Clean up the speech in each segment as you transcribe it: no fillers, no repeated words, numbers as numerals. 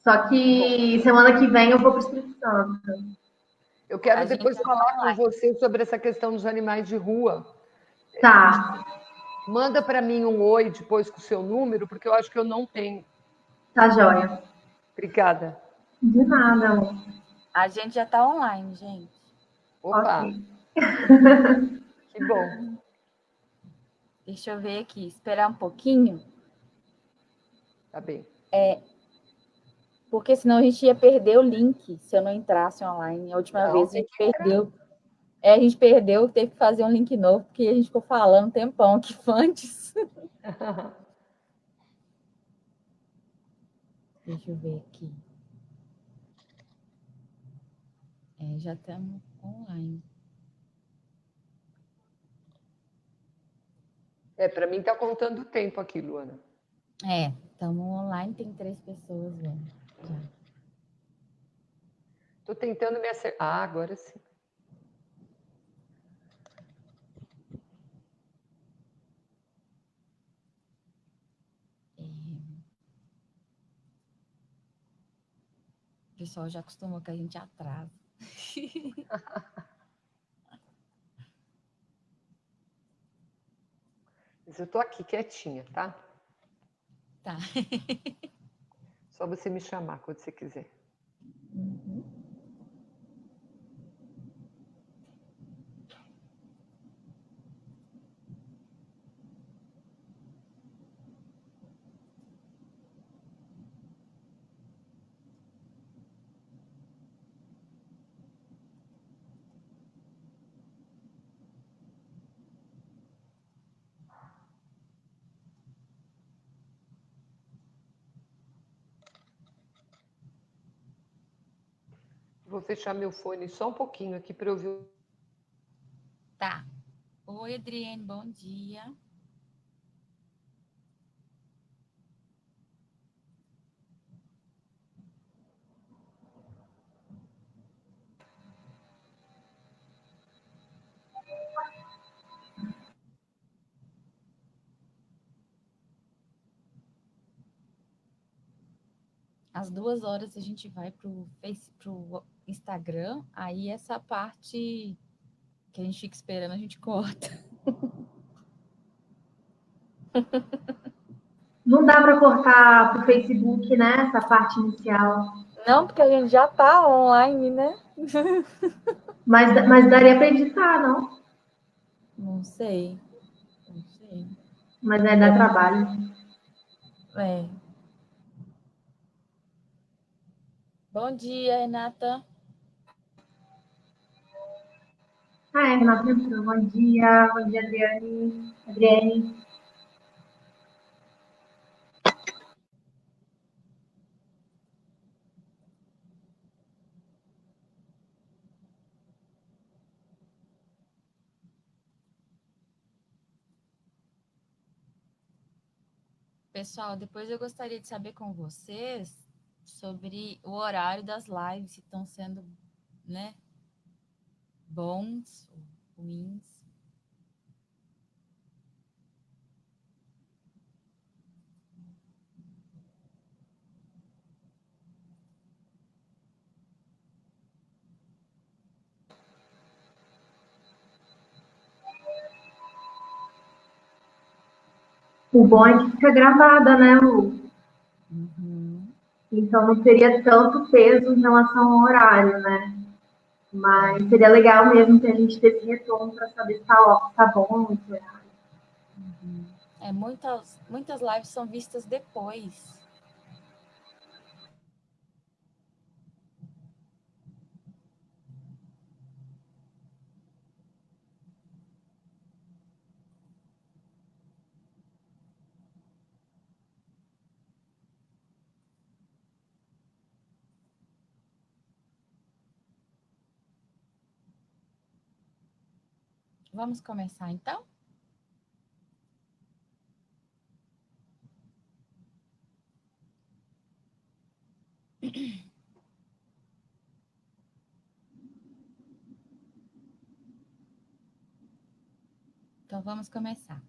Só que semana que vem eu vou para o Espírito Santo. Eu quero depois falar com você sobre essa questão dos animais de rua. Tá. Manda para mim um oi depois com o seu número, porque eu acho que eu não tenho. Tá joia. Obrigada. De nada, amor. A gente já está online, gente. Opa! Ok. Que bom. Deixa eu ver aqui, esperar um pouquinho. Tá bem. Porque senão a gente ia perder o link se eu não entrasse online. A última vez a gente perdeu. A gente perdeu, teve que fazer um link novo, porque a gente ficou falando um tempão aqui antes. Deixa eu ver aqui. Já estamos online. Para mim está contando o tempo aqui, Luana. Estamos online, tem 3 pessoas vendo. Estou tentando me acertar. Agora sim. O pessoal já acostumou que a gente atrasa. Mas eu estou aqui quietinha, tá? Tá. Só você me chamar quando você quiser. Vou fechar meu fone só um pouquinho aqui para eu ouvir. Tá. Oi, Adriane, bom dia. Às 2 horas a gente vai pro Instagram, aí essa parte que a gente fica esperando, a gente corta. Não dá para cortar pro Facebook, né? Essa parte inicial. Não, porque a gente já tá online, né? Mas daria para editar, não? Não sei. Mas dá trabalho. Bom dia, Renata. Renata entrou. Bom dia, Adriane. Pessoal, depois eu gostaria de saber com vocês sobre o horário das lives, se estão sendo, né, bons ou ruins. O bom é que fica gravada, né, Lu? Uhum. Então não teria tanto peso em relação ao horário, né? Mas seria legal mesmo que a gente desse retorno para saber se tá bom esse horário. Muitas lives são vistas depois. Vamos começar, então? Então, vamos começar.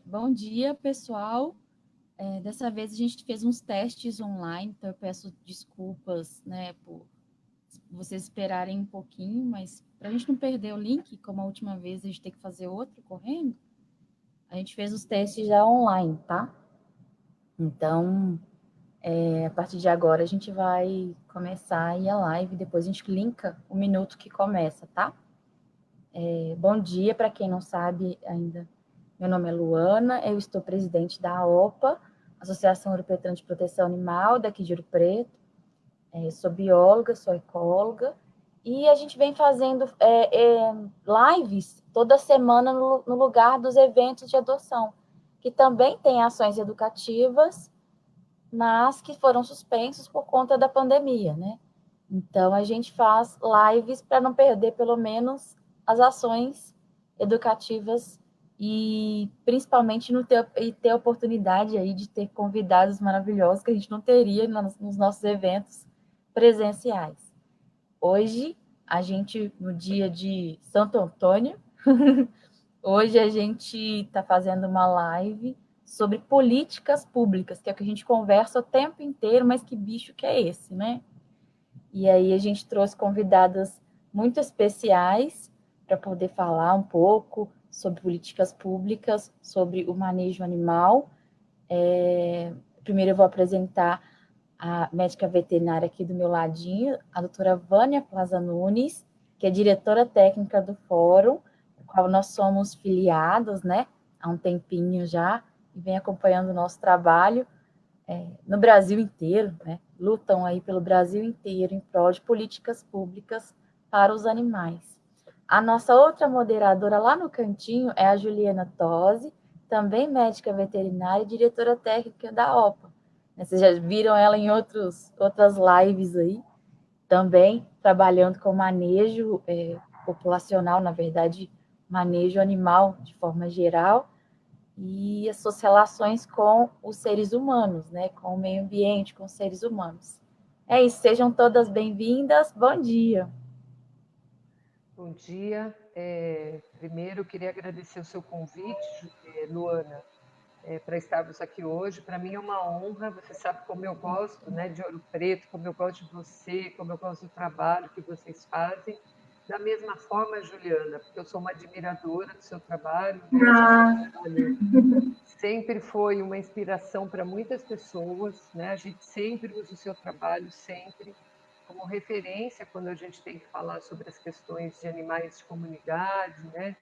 Bom dia, pessoal. Dessa vez a gente fez uns testes online, então eu peço desculpas, né, por vocês esperarem um pouquinho, mas para a gente não perder o link, como a última vez a gente tem que fazer outro correndo, a gente fez os testes já online, tá? Então, a partir de agora a gente vai começar aí a live, depois a gente linka o minuto que começa, tá? Bom dia, para quem não sabe ainda, meu nome é Luana, eu estou presidente da AOPA, Associação Europeia de Proteção Animal, daqui de Ouro Preto. Sou bióloga, sou ecóloga, e a gente vem fazendo lives toda semana no lugar dos eventos de adoção, que também tem ações educativas, mas que foram suspensos por conta da pandemia, né? Então, a gente faz lives para não perder, pelo menos, as ações educativas e, principalmente, ter a oportunidade aí de ter convidados maravilhosos que a gente não teria nos nossos eventos presenciais. Hoje, no dia de Santo Antônio, hoje a gente está fazendo uma live sobre políticas públicas, que é o que a gente conversa o tempo inteiro, mas que bicho que é esse, né? E aí a gente trouxe convidadas muito especiais para poder falar um pouco sobre políticas públicas, sobre o manejo animal. Primeiro eu vou apresentar a médica veterinária aqui do meu ladinho, a doutora Vânia Plaza Nunes, que é diretora técnica do fórum, do qual nós somos filiados, né, há um tempinho já, e vem acompanhando o nosso trabalho no Brasil inteiro, né, lutam aí pelo Brasil inteiro em prol de políticas públicas para os animais. A nossa outra moderadora lá no cantinho é a Juliana Tosi, também médica veterinária e diretora técnica da OPA. Vocês já viram ela em outras lives aí, também trabalhando com manejo populacional, na verdade, manejo animal de forma geral, e as suas relações com os seres humanos, né? Com o meio ambiente, com os seres humanos. É isso, sejam todas bem-vindas, bom dia. Bom dia. Primeiro, eu queria agradecer o seu convite, Luana, para estarmos aqui hoje. Para mim é uma honra, você sabe como eu gosto, né, de Ouro Preto, como eu gosto de você, como eu gosto do trabalho que vocês fazem. Da mesma forma, Juliana, porque eu sou uma admiradora do seu trabalho, né? Sempre foi uma inspiração para muitas pessoas, né? A gente sempre usa o seu trabalho, sempre, como referência quando a gente tem que falar sobre as questões de animais de comunidade, né?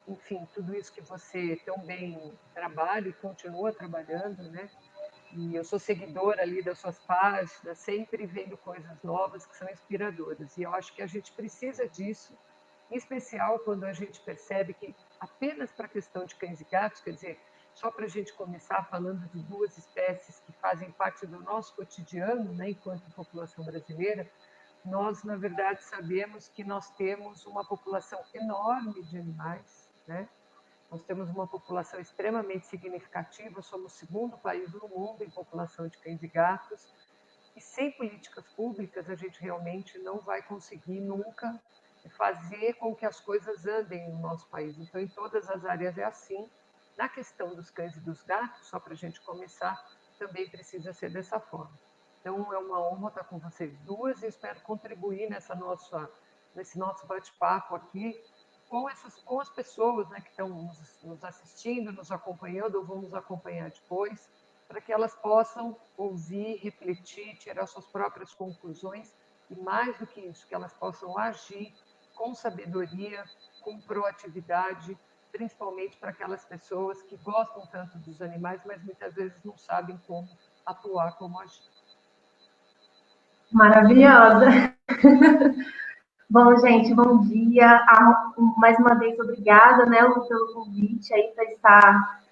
Enfim, tudo isso que você tão bem trabalha e continua trabalhando, né? E eu sou seguidora ali das suas páginas, sempre vendo coisas novas que são inspiradoras. E eu acho que a gente precisa disso, em especial quando a gente percebe que apenas para a questão de cães e gatos, quer dizer, só para a gente começar falando de duas espécies que fazem parte do nosso cotidiano, né, enquanto população brasileira, nós, na verdade, sabemos que nós temos uma população enorme de animais, né? Nós temos uma população extremamente significativa, somos o segundo país do mundo em população de cães e gatos, e sem políticas públicas a gente realmente não vai conseguir nunca fazer com que as coisas andem no nosso país. Então, em todas as áreas é assim. Na questão dos cães e dos gatos, só para a gente começar, também precisa ser dessa forma. Então, é uma honra estar com vocês duas e espero contribuir nesse nosso bate-papo aqui com as pessoas, né, que estão nos assistindo, nos acompanhando ou vão nos acompanhar depois, para que elas possam ouvir, refletir, tirar suas próprias conclusões e, mais do que isso, que elas possam agir com sabedoria, com proatividade, principalmente para aquelas pessoas que gostam tanto dos animais, mas muitas vezes não sabem como atuar, como agir. Maravilhosa! Bom, gente, bom dia. Mais uma vez, obrigada, né, Lu, pelo convite aí para estar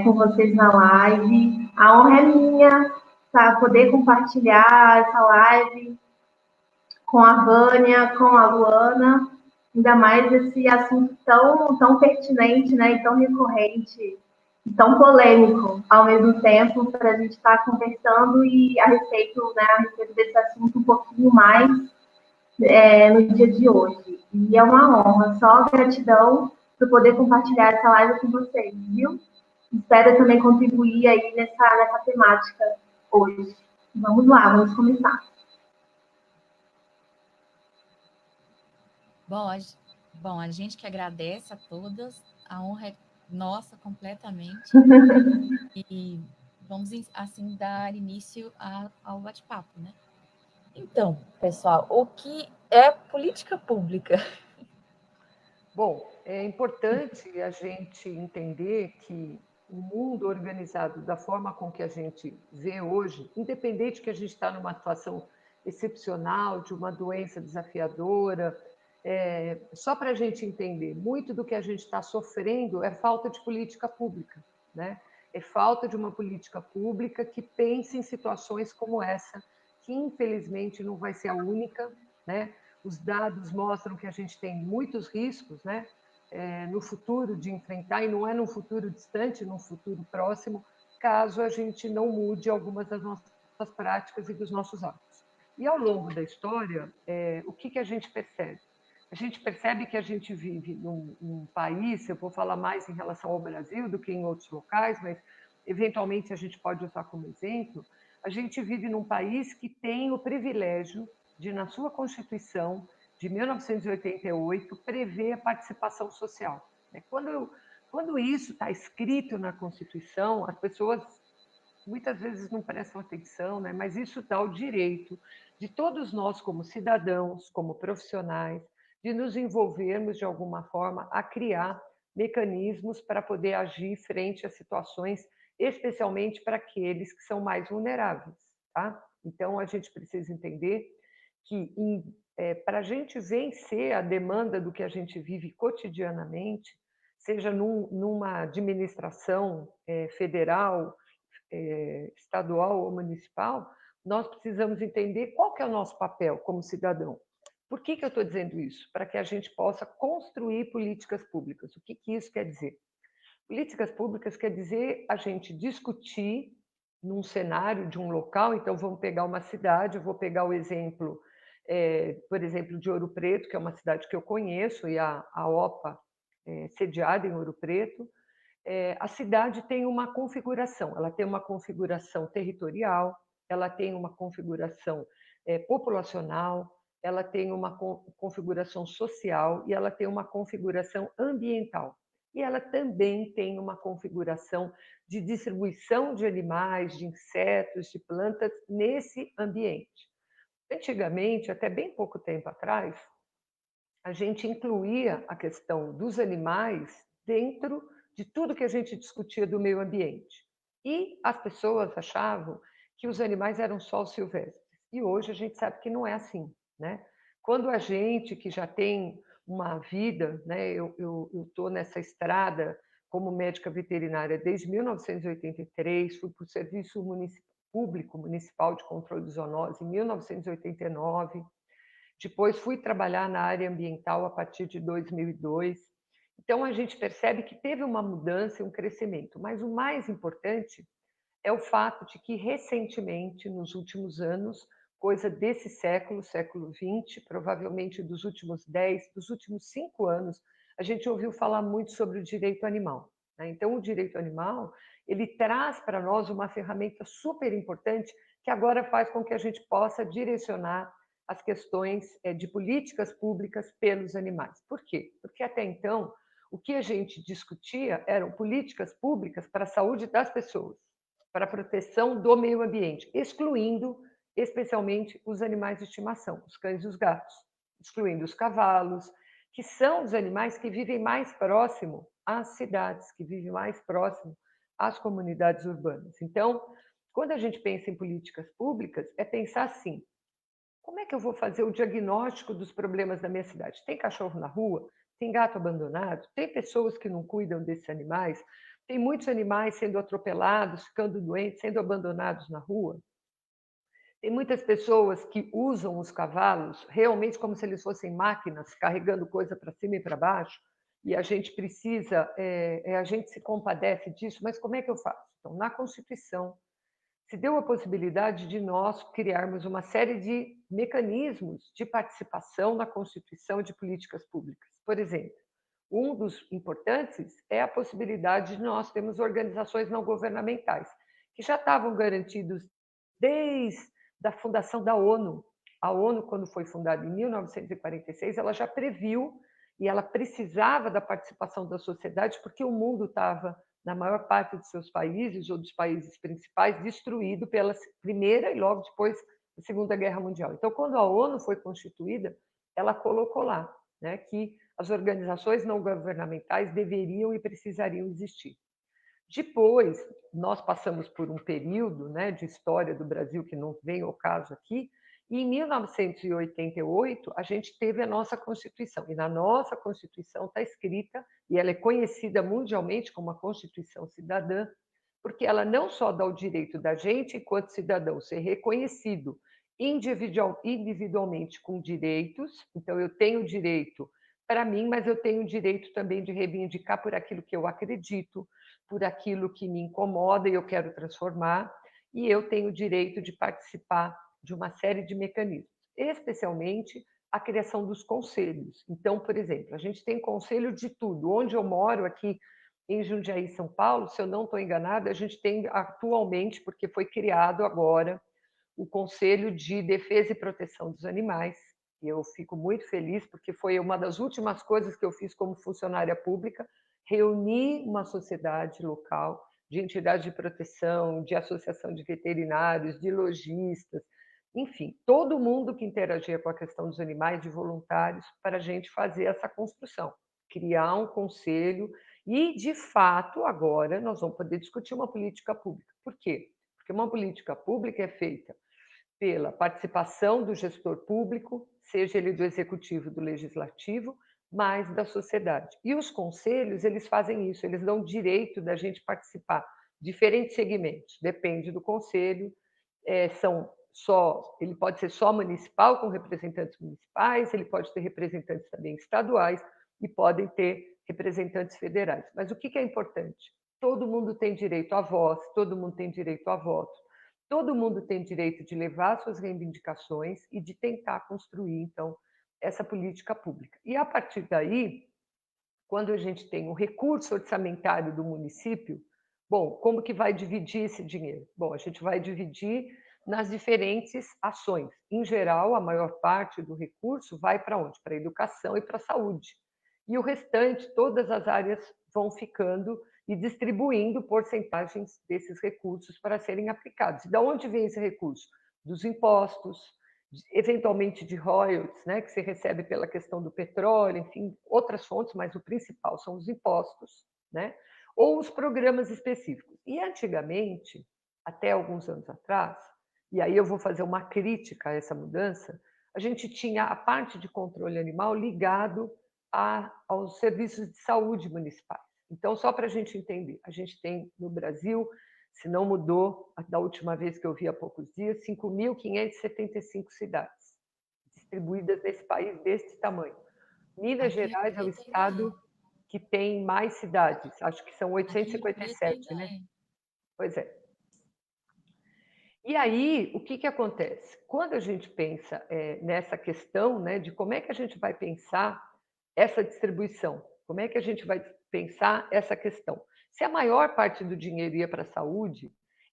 com vocês na live. A honra é minha, tá, poder compartilhar essa live com a Vânia, com a Luana, ainda mais esse assunto tão pertinente, né, e tão recorrente, e tão polêmico ao mesmo tempo, para a gente estar conversando e a respeito desse assunto um pouquinho mais no dia de hoje. E é uma honra, só gratidão por poder compartilhar essa live com vocês, viu? espero também contribuir aí nessa temática hoje. Vamos lá, vamos começar. Bom, a gente que agradece a todas, a honra é nossa completamente. E vamos, assim, dar início ao bate-papo, né? Então, pessoal, o que é política pública? Bom, é importante a gente entender que o mundo organizado da forma com que a gente vê hoje, independente que a gente está numa situação excepcional, de uma doença desafiadora, só para a gente entender, muito do que a gente está sofrendo é falta de política pública, né? É falta de uma política pública que pense em situações como essa, que infelizmente não vai ser a única, né? Os dados mostram que a gente tem muitos riscos, né? No futuro de enfrentar, e não é num futuro distante, num futuro próximo, caso a gente não mude algumas das nossas práticas e dos nossos hábitos. E ao longo da história, o que a gente percebe? A gente percebe que a gente vive num país, eu vou falar mais em relação ao Brasil do que em outros locais, mas eventualmente a gente pode usar como exemplo, a gente vive num país que tem o privilégio de, na sua Constituição de 1988, prever a participação social. Quando isso está escrito na Constituição, as pessoas muitas vezes não prestam atenção, né? Mas isso dá o direito de todos nós, como cidadãos, como profissionais, de nos envolvermos de alguma forma a criar mecanismos para poder agir frente a situações, especialmente para aqueles que são mais vulneráveis. Tá? Então, a gente precisa entender que para a gente vencer a demanda do que a gente vive cotidianamente, seja numa administração federal, estadual ou municipal, nós precisamos entender qual que é o nosso papel como cidadão. Por que eu estou dizendo isso? Para que a gente possa construir políticas públicas. O que isso quer dizer? Políticas públicas quer dizer a gente discutir num cenário de um local. Então, vamos pegar uma cidade, eu vou pegar o exemplo, por exemplo, de Ouro Preto, que é uma cidade que eu conheço, e a OPA é sediada em Ouro Preto. A cidade tem uma configuração, ela tem uma configuração territorial, ela tem uma configuração populacional, ela tem uma configuração social e ela tem uma configuração ambiental. E ela também tem uma configuração de distribuição de animais, de insetos, de plantas nesse ambiente. Antigamente, até bem pouco tempo atrás, a gente incluía a questão dos animais dentro de tudo que a gente discutia do meio ambiente. E as pessoas achavam que os animais eram só os silvestres. E hoje a gente sabe que não é assim, né? Quando a gente que já tem uma vida, né? Eu estou nessa estrada como médica veterinária desde 1983, fui para o Serviço Público Municipal de Controle de Zoonose em 1989. Depois fui trabalhar na área ambiental a partir de 2002. Então a gente percebe que teve uma mudança e um crescimento, mas o mais importante é o fato de que recentemente, nos últimos anos, coisa desse século, século XX, provavelmente dos últimos 10, dos últimos 5 anos, a gente ouviu falar muito sobre o direito animal. Então o direito animal, ele traz para nós uma ferramenta super importante que agora faz com que a gente possa direcionar as questões de políticas públicas pelos animais. Por quê? Porque até então, o que a gente discutia eram políticas públicas para a saúde das pessoas, para a proteção do meio ambiente, excluindo especialmente os animais de estimação, os cães e os gatos, excluindo os cavalos, que são os animais que vivem mais próximo às cidades, que vivem mais próximo às comunidades urbanas. Então, quando a gente pensa em políticas públicas, é pensar assim: como é que eu vou fazer o diagnóstico dos problemas da minha cidade? Tem cachorro na rua? Tem gato abandonado? Tem pessoas que não cuidam desses animais? Tem muitos animais sendo atropelados, ficando doentes, sendo abandonados na rua? Tem muitas pessoas que usam os cavalos realmente como se eles fossem máquinas, carregando coisa para cima e para baixo, e a gente precisa, a gente se compadece disso, mas como é que eu faço? Então, na Constituição, se deu a possibilidade de nós criarmos uma série de mecanismos de participação na constituição de políticas públicas. Por exemplo, Um dos importantes é a possibilidade de nós termos organizações não governamentais, que já estavam garantidos desde a fundação da ONU. A ONU, quando foi fundada em 1946, ela já previu e ela precisava da participação da sociedade, porque o mundo estava, na maior parte dos seus países, ou dos países principais, destruído pela Primeira e logo depois da Segunda Guerra Mundial. Então, quando a ONU foi constituída, ela colocou lá, né, que as organizações não governamentais deveriam e precisariam existir. Depois, nós passamos por um período, né, de história do Brasil, que não vem ao caso aqui, e em 1988 a gente teve a nossa Constituição. E na nossa Constituição está escrita, e ela é conhecida mundialmente como a Constituição Cidadã, porque ela não só dá o direito da gente, enquanto cidadão, ser reconhecido individualmente com direitos, então eu tenho direito para mim, mas eu tenho direito também de reivindicar por aquilo que eu acredito, por aquilo que me incomoda e eu quero transformar, e eu tenho direito de participar de uma série de mecanismos, especialmente a criação dos conselhos. Então, por exemplo, a gente tem conselho de tudo. Onde eu moro, aqui em Jundiaí, São Paulo, se eu não estou enganada, a gente tem atualmente, porque foi criado agora, o Conselho de Defesa e Proteção dos Animais. E eu fico muito feliz, porque foi uma das últimas coisas que eu fiz como funcionária pública, reunir uma sociedade local de entidades de proteção, de associação de veterinários, de lojistas, enfim, todo mundo que interagia com a questão dos animais, de voluntários, para a gente fazer essa construção, criar um conselho e, de fato, agora nós vamos poder discutir uma política pública. Por quê? Porque uma política pública é feita pela participação do gestor público, seja ele do executivo, do legislativo, mas da sociedade. E os conselhos, eles fazem isso, eles dão direito da gente participar, diferentes segmentos, depende do conselho, ele pode ser só municipal, com representantes municipais, ele pode ter representantes também estaduais e podem ter representantes federais. Mas o que é importante? Todo mundo tem direito à voz, todo mundo tem direito a voto, todo mundo tem direito de levar suas reivindicações e de tentar construir, então, essa política pública. E, a partir daí, quando a gente tem o recurso orçamentário do município, bom, como que vai dividir esse dinheiro? Bom, a gente vai dividir nas diferentes ações. Em geral, a maior parte do recurso vai para onde? Para a educação e para a saúde. E o restante, todas as áreas vão ficando e distribuindo porcentagens desses recursos para serem aplicados. E de onde vem esse recurso? Dos impostos, eventualmente de royalties, né, que se recebe pela questão do petróleo, enfim, outras fontes, mas o principal são os impostos, né, ou os programas específicos. E antigamente, até alguns anos atrás, e aí eu vou fazer uma crítica a essa mudança, a gente tinha a parte de controle animal ligado aos serviços de saúde municipais. Então, só para a gente entender, a gente tem no Brasil, se não mudou da última vez que eu vi há poucos dias, 5.575 cidades distribuídas nesse país desse tamanho. Minas Gerais é o estado que tem mais cidades, acho que são 857, né? Pois é. E aí, o que acontece? Quando a gente pensa nessa questão, né, de como é que a gente vai pensar essa distribuição, como é que a gente vai pensar essa questão? Se a maior parte do dinheiro ia para a saúde,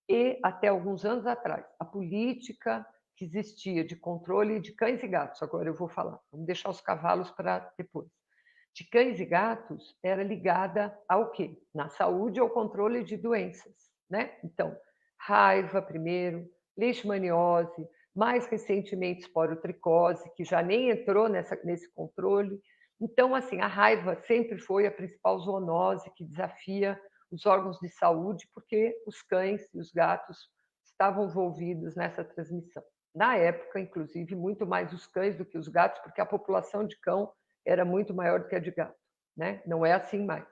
e até alguns anos atrás, a política que existia de controle de cães e gatos, agora eu vou falar, vamos deixar os cavalos para depois, de cães e gatos era ligada ao quê? Na saúde, ao controle de doenças, né? Então, raiva primeiro, leishmaniose, mais recentemente esporotricose, que já nem entrou nesse controle. Então, assim, a raiva sempre foi a principal zoonose que desafia os órgãos de saúde, porque os cães e os gatos estavam envolvidos nessa transmissão. Na época, inclusive, muito mais os cães do que os gatos, porque a população de cão era muito maior do que a de gato, né? Não é assim mais.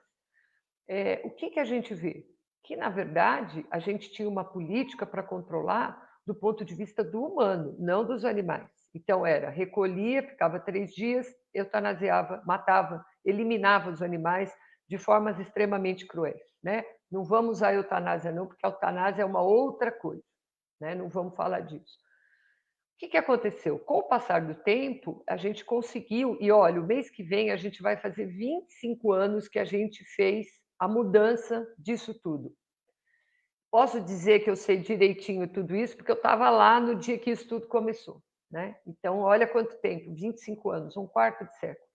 O que a gente vê? Que, na verdade, a gente tinha uma política para controlar do ponto de vista do humano, não dos animais. Então, recolhia, ficava 3 dias, eutanasiava, matava, eliminava os animais de formas extremamente cruéis, né? Não vamos usar a eutanásia não, porque a eutanásia é uma outra coisa, né? Não vamos falar disso. O que aconteceu? Com o passar do tempo, a gente conseguiu, e olha, o mês que vem a gente vai fazer 25 anos que a gente fez a mudança disso tudo. Posso dizer que eu sei direitinho tudo isso, porque eu estava lá no dia que isso tudo começou, né? Então, olha quanto tempo, 25 anos, um quarto de século.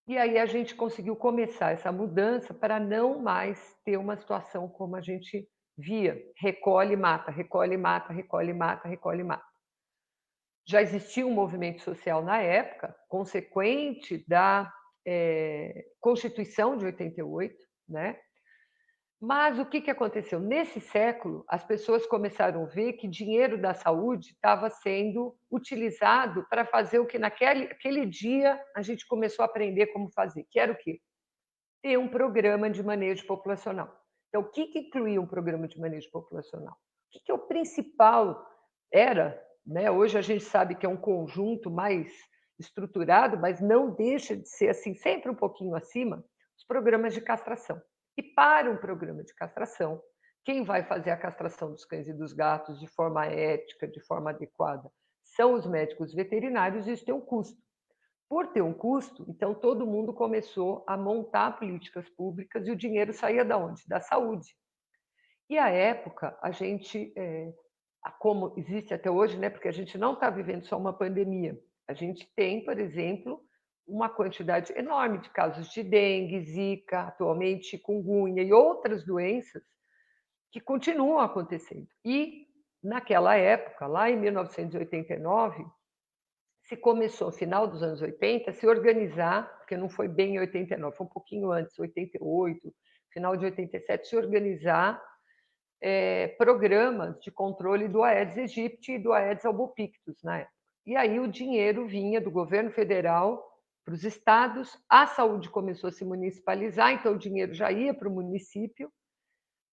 E aí a gente conseguiu começar essa mudança para não mais ter uma situação como a gente via, recolhe e mata, recolhe e mata, recolhe e mata, recolhe e mata. Já existia um movimento social na época, consequente da Constituição de 88, né? Mas o que aconteceu? Nesse século, as pessoas começaram a ver que dinheiro da saúde estava sendo utilizado para fazer o que naquele dia a gente começou a aprender como fazer, que era o quê? Ter um programa de manejo populacional. Então, o que incluía um programa de manejo populacional? O que é o principal? Era, né? Hoje a gente sabe que é um conjunto mais estruturado, mas não deixa de ser assim, sempre um pouquinho acima, os programas de castração. E para um programa de castração, quem vai fazer a castração dos cães e dos gatos de forma ética, de forma adequada, são os médicos veterinários, e isso tem um custo. Por ter um custo, então todo mundo começou a montar políticas públicas e o dinheiro saía da onde? Da saúde. E à época, a gente, como existe até hoje, né, porque a gente não está vivendo só uma pandemia, a gente tem, por exemplo, uma quantidade enorme de casos de dengue, zika, atualmente chikungunya e outras doenças que continuam acontecendo. E naquela época, lá em 1989, se começou, no final dos anos 80, a se organizar, porque não foi bem em 89, foi um pouquinho antes, 88, final de 87, se organizar programas de controle do Aedes aegypti e do Aedes albopictus na época. E aí o dinheiro vinha do governo federal para os estados, a saúde começou a se municipalizar, então o dinheiro já ia para o município,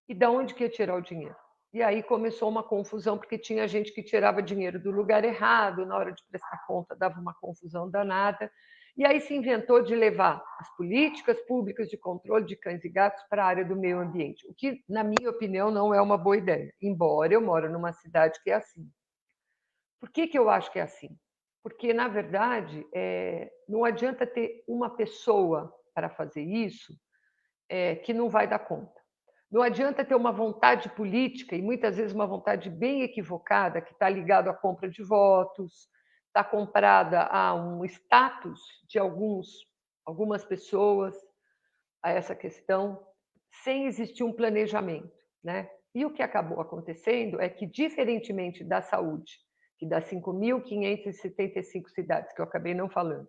e de onde que ia tirar o dinheiro? E aí começou uma confusão, porque tinha gente que tirava dinheiro do lugar errado, na hora de prestar conta dava uma confusão danada. E aí se inventou de levar as políticas públicas de controle de cães e gatos para a área do meio ambiente, o que, na minha opinião, não é uma boa ideia, embora eu moro numa cidade que é assim. Por que eu acho que é assim? Porque, na verdade, não adianta ter uma pessoa para fazer isso que não vai dar conta. Não adianta ter uma vontade política, e muitas vezes uma vontade bem equivocada, que está ligada à compra de votos, está comprada a um status de algumas pessoas, a essa questão, sem existir um planejamento, né? E o que acabou acontecendo é que, diferentemente da saúde, que das 5.575 cidades, que eu acabei não falando,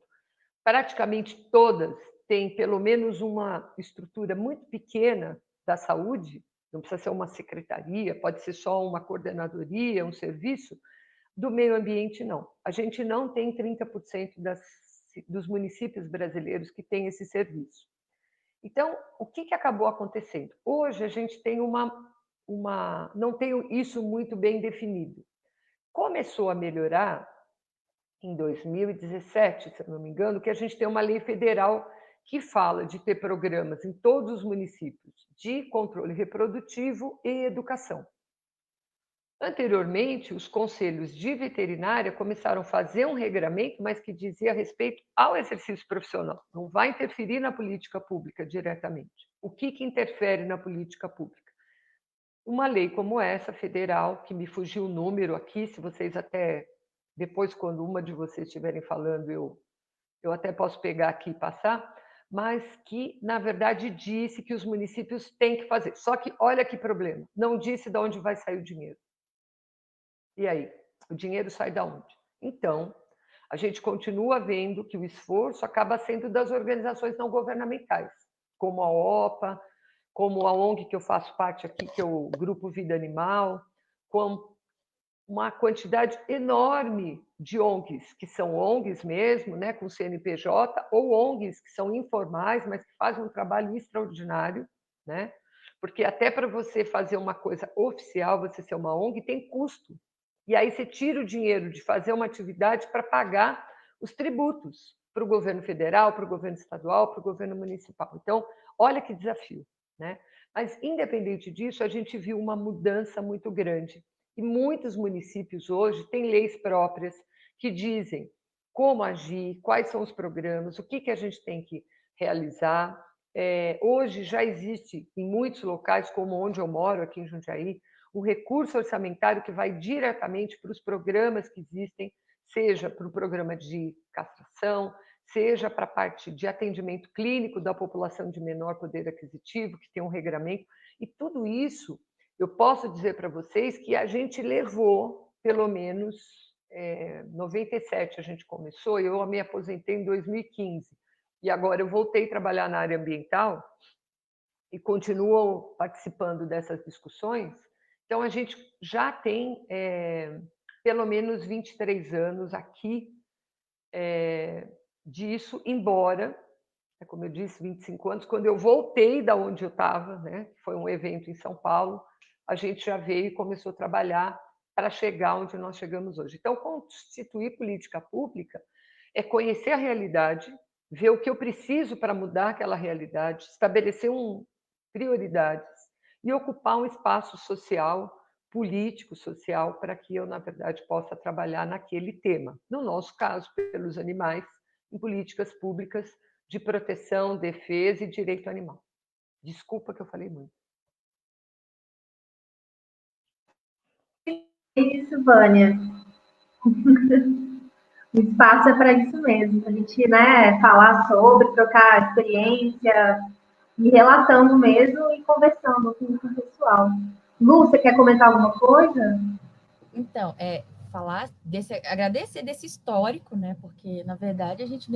praticamente todas têm pelo menos uma estrutura muito pequena da saúde, não precisa ser uma secretaria, pode ser só uma coordenadoria, um serviço, do meio ambiente não. A gente não tem 30% dos municípios brasileiros que têm esse serviço. Então, o que acabou acontecendo? Hoje a gente tem não tem isso muito bem definido. Começou a melhorar em 2017, se eu não me engano, que a gente tem uma lei federal que fala de ter programas em todos os municípios de controle reprodutivo e educação. Anteriormente, os conselhos de veterinária começaram a fazer um regramento, mas que dizia respeito ao exercício profissional. Não vai interferir na política pública diretamente. O que interfere na política pública? Uma lei como essa, federal, que me fugiu o número aqui, se vocês até depois, quando uma de vocês estiverem falando, eu até posso pegar aqui e passar, mas que, na verdade, disse que os municípios têm que fazer. Só que, olha que problema, não disse de onde vai sair o dinheiro. E aí? O dinheiro sai de onde? Então, a gente continua vendo que o esforço acaba sendo das organizações não governamentais, como a OPA, como a ONG que eu faço parte aqui, que é o Grupo Vida Animal, com uma quantidade enorme de ONGs, que são ONGs mesmo, né, com CNPJ, ou ONGs que são informais, mas que fazem um trabalho extraordinário, né? Porque até para você fazer uma coisa oficial, você ser uma ONG, tem custo. E aí você tira o dinheiro de fazer uma atividade para pagar os tributos para o governo federal, para o governo estadual, para o governo municipal. Então, olha que desafio, né? Mas, independente disso, a gente viu uma mudança muito grande. E muitos municípios hoje têm leis próprias que dizem como agir, quais são os programas, o que a gente tem que realizar. Hoje já existe em muitos locais, como onde eu moro, aqui em Jundiaí, um recurso orçamentário que vai diretamente para os programas que existem, seja para o programa de castração, seja para a parte de atendimento clínico da população de menor poder aquisitivo, que tem um regramento, e tudo isso, eu posso dizer para vocês que a gente levou, pelo menos, 97 a gente começou, eu me aposentei em 2015, e agora eu voltei a trabalhar na área ambiental e continuo participando dessas discussões. Então, a gente já tem pelo menos 23 anos aqui disso, embora, como eu disse, 25 anos, quando eu voltei da onde eu estava, né, foi um evento em São Paulo, a gente já veio e começou a trabalhar para chegar onde nós chegamos hoje. Então, constituir política pública é conhecer a realidade, ver o que eu preciso para mudar aquela realidade, estabelecer prioridades e ocupar um espaço social, político, social, para que eu, na verdade, possa trabalhar naquele tema. No nosso caso, pelos animais, em políticas públicas de proteção, defesa e direito animal. Desculpa que eu falei muito. Isso, Vânia. O espaço é para isso mesmo, para a gente, né, falar sobre, trocar experiência, e relatando mesmo e conversando com o pessoal. Lu, você quer comentar alguma coisa? Então, agradecer desse histórico, né? Porque, na verdade, a gente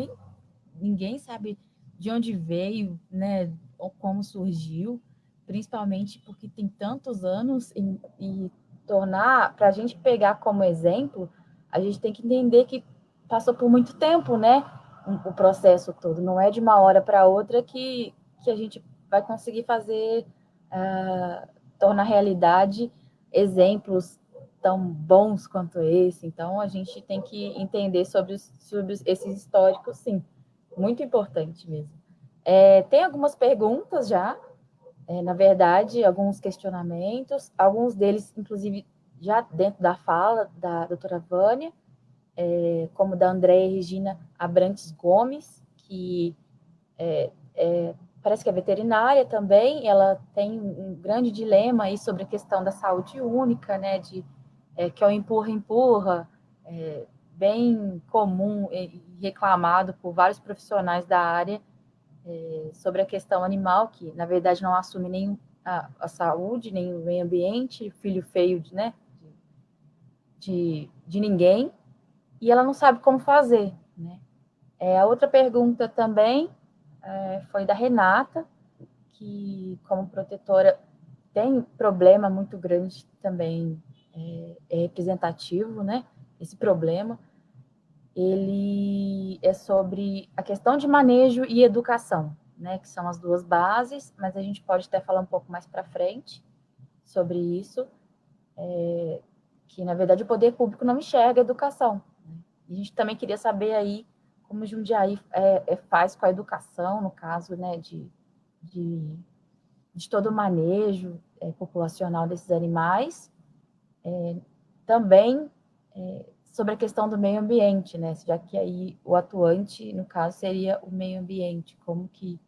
ninguém sabe de onde veio, né? Ou como surgiu, principalmente porque tem tantos anos e tornar, para a gente pegar como exemplo, a gente tem que entender que passou por muito tempo, né? O processo todo. Não é de uma hora para outra que a gente vai conseguir fazer, tornar realidade exemplos tão bons quanto esse. Então, a gente tem que entender sobre esses históricos, sim. Muito importante mesmo. Tem algumas perguntas já, na verdade, alguns questionamentos, alguns deles, inclusive, já dentro da fala da doutora Vânia, como da Andréia Regina Abrantes Gomes, que parece que é veterinária também, ela tem um grande dilema aí sobre a questão da saúde única, né, que é o empurra-empurra, bem comum e reclamado por vários profissionais da área, sobre a questão animal, que na verdade não assume nem a saúde, nem o meio ambiente, filho feio né, de ninguém, e ela não sabe como fazer. Né? A outra pergunta também foi da Renata, que como protetora tem problema muito grande também, representativo, né? Esse problema, ele é sobre a questão de manejo e educação, né? Que são as duas bases, mas a gente pode até falar um pouco mais para frente sobre isso, que na verdade o poder público não enxerga a educação. Né? E a gente também queria saber aí como Jundiaí faz com a educação, no caso, né, de todo o manejo populacional desses animais, também sobre a questão do meio ambiente, né? Já que aí o atuante, no caso, seria o meio ambiente, como que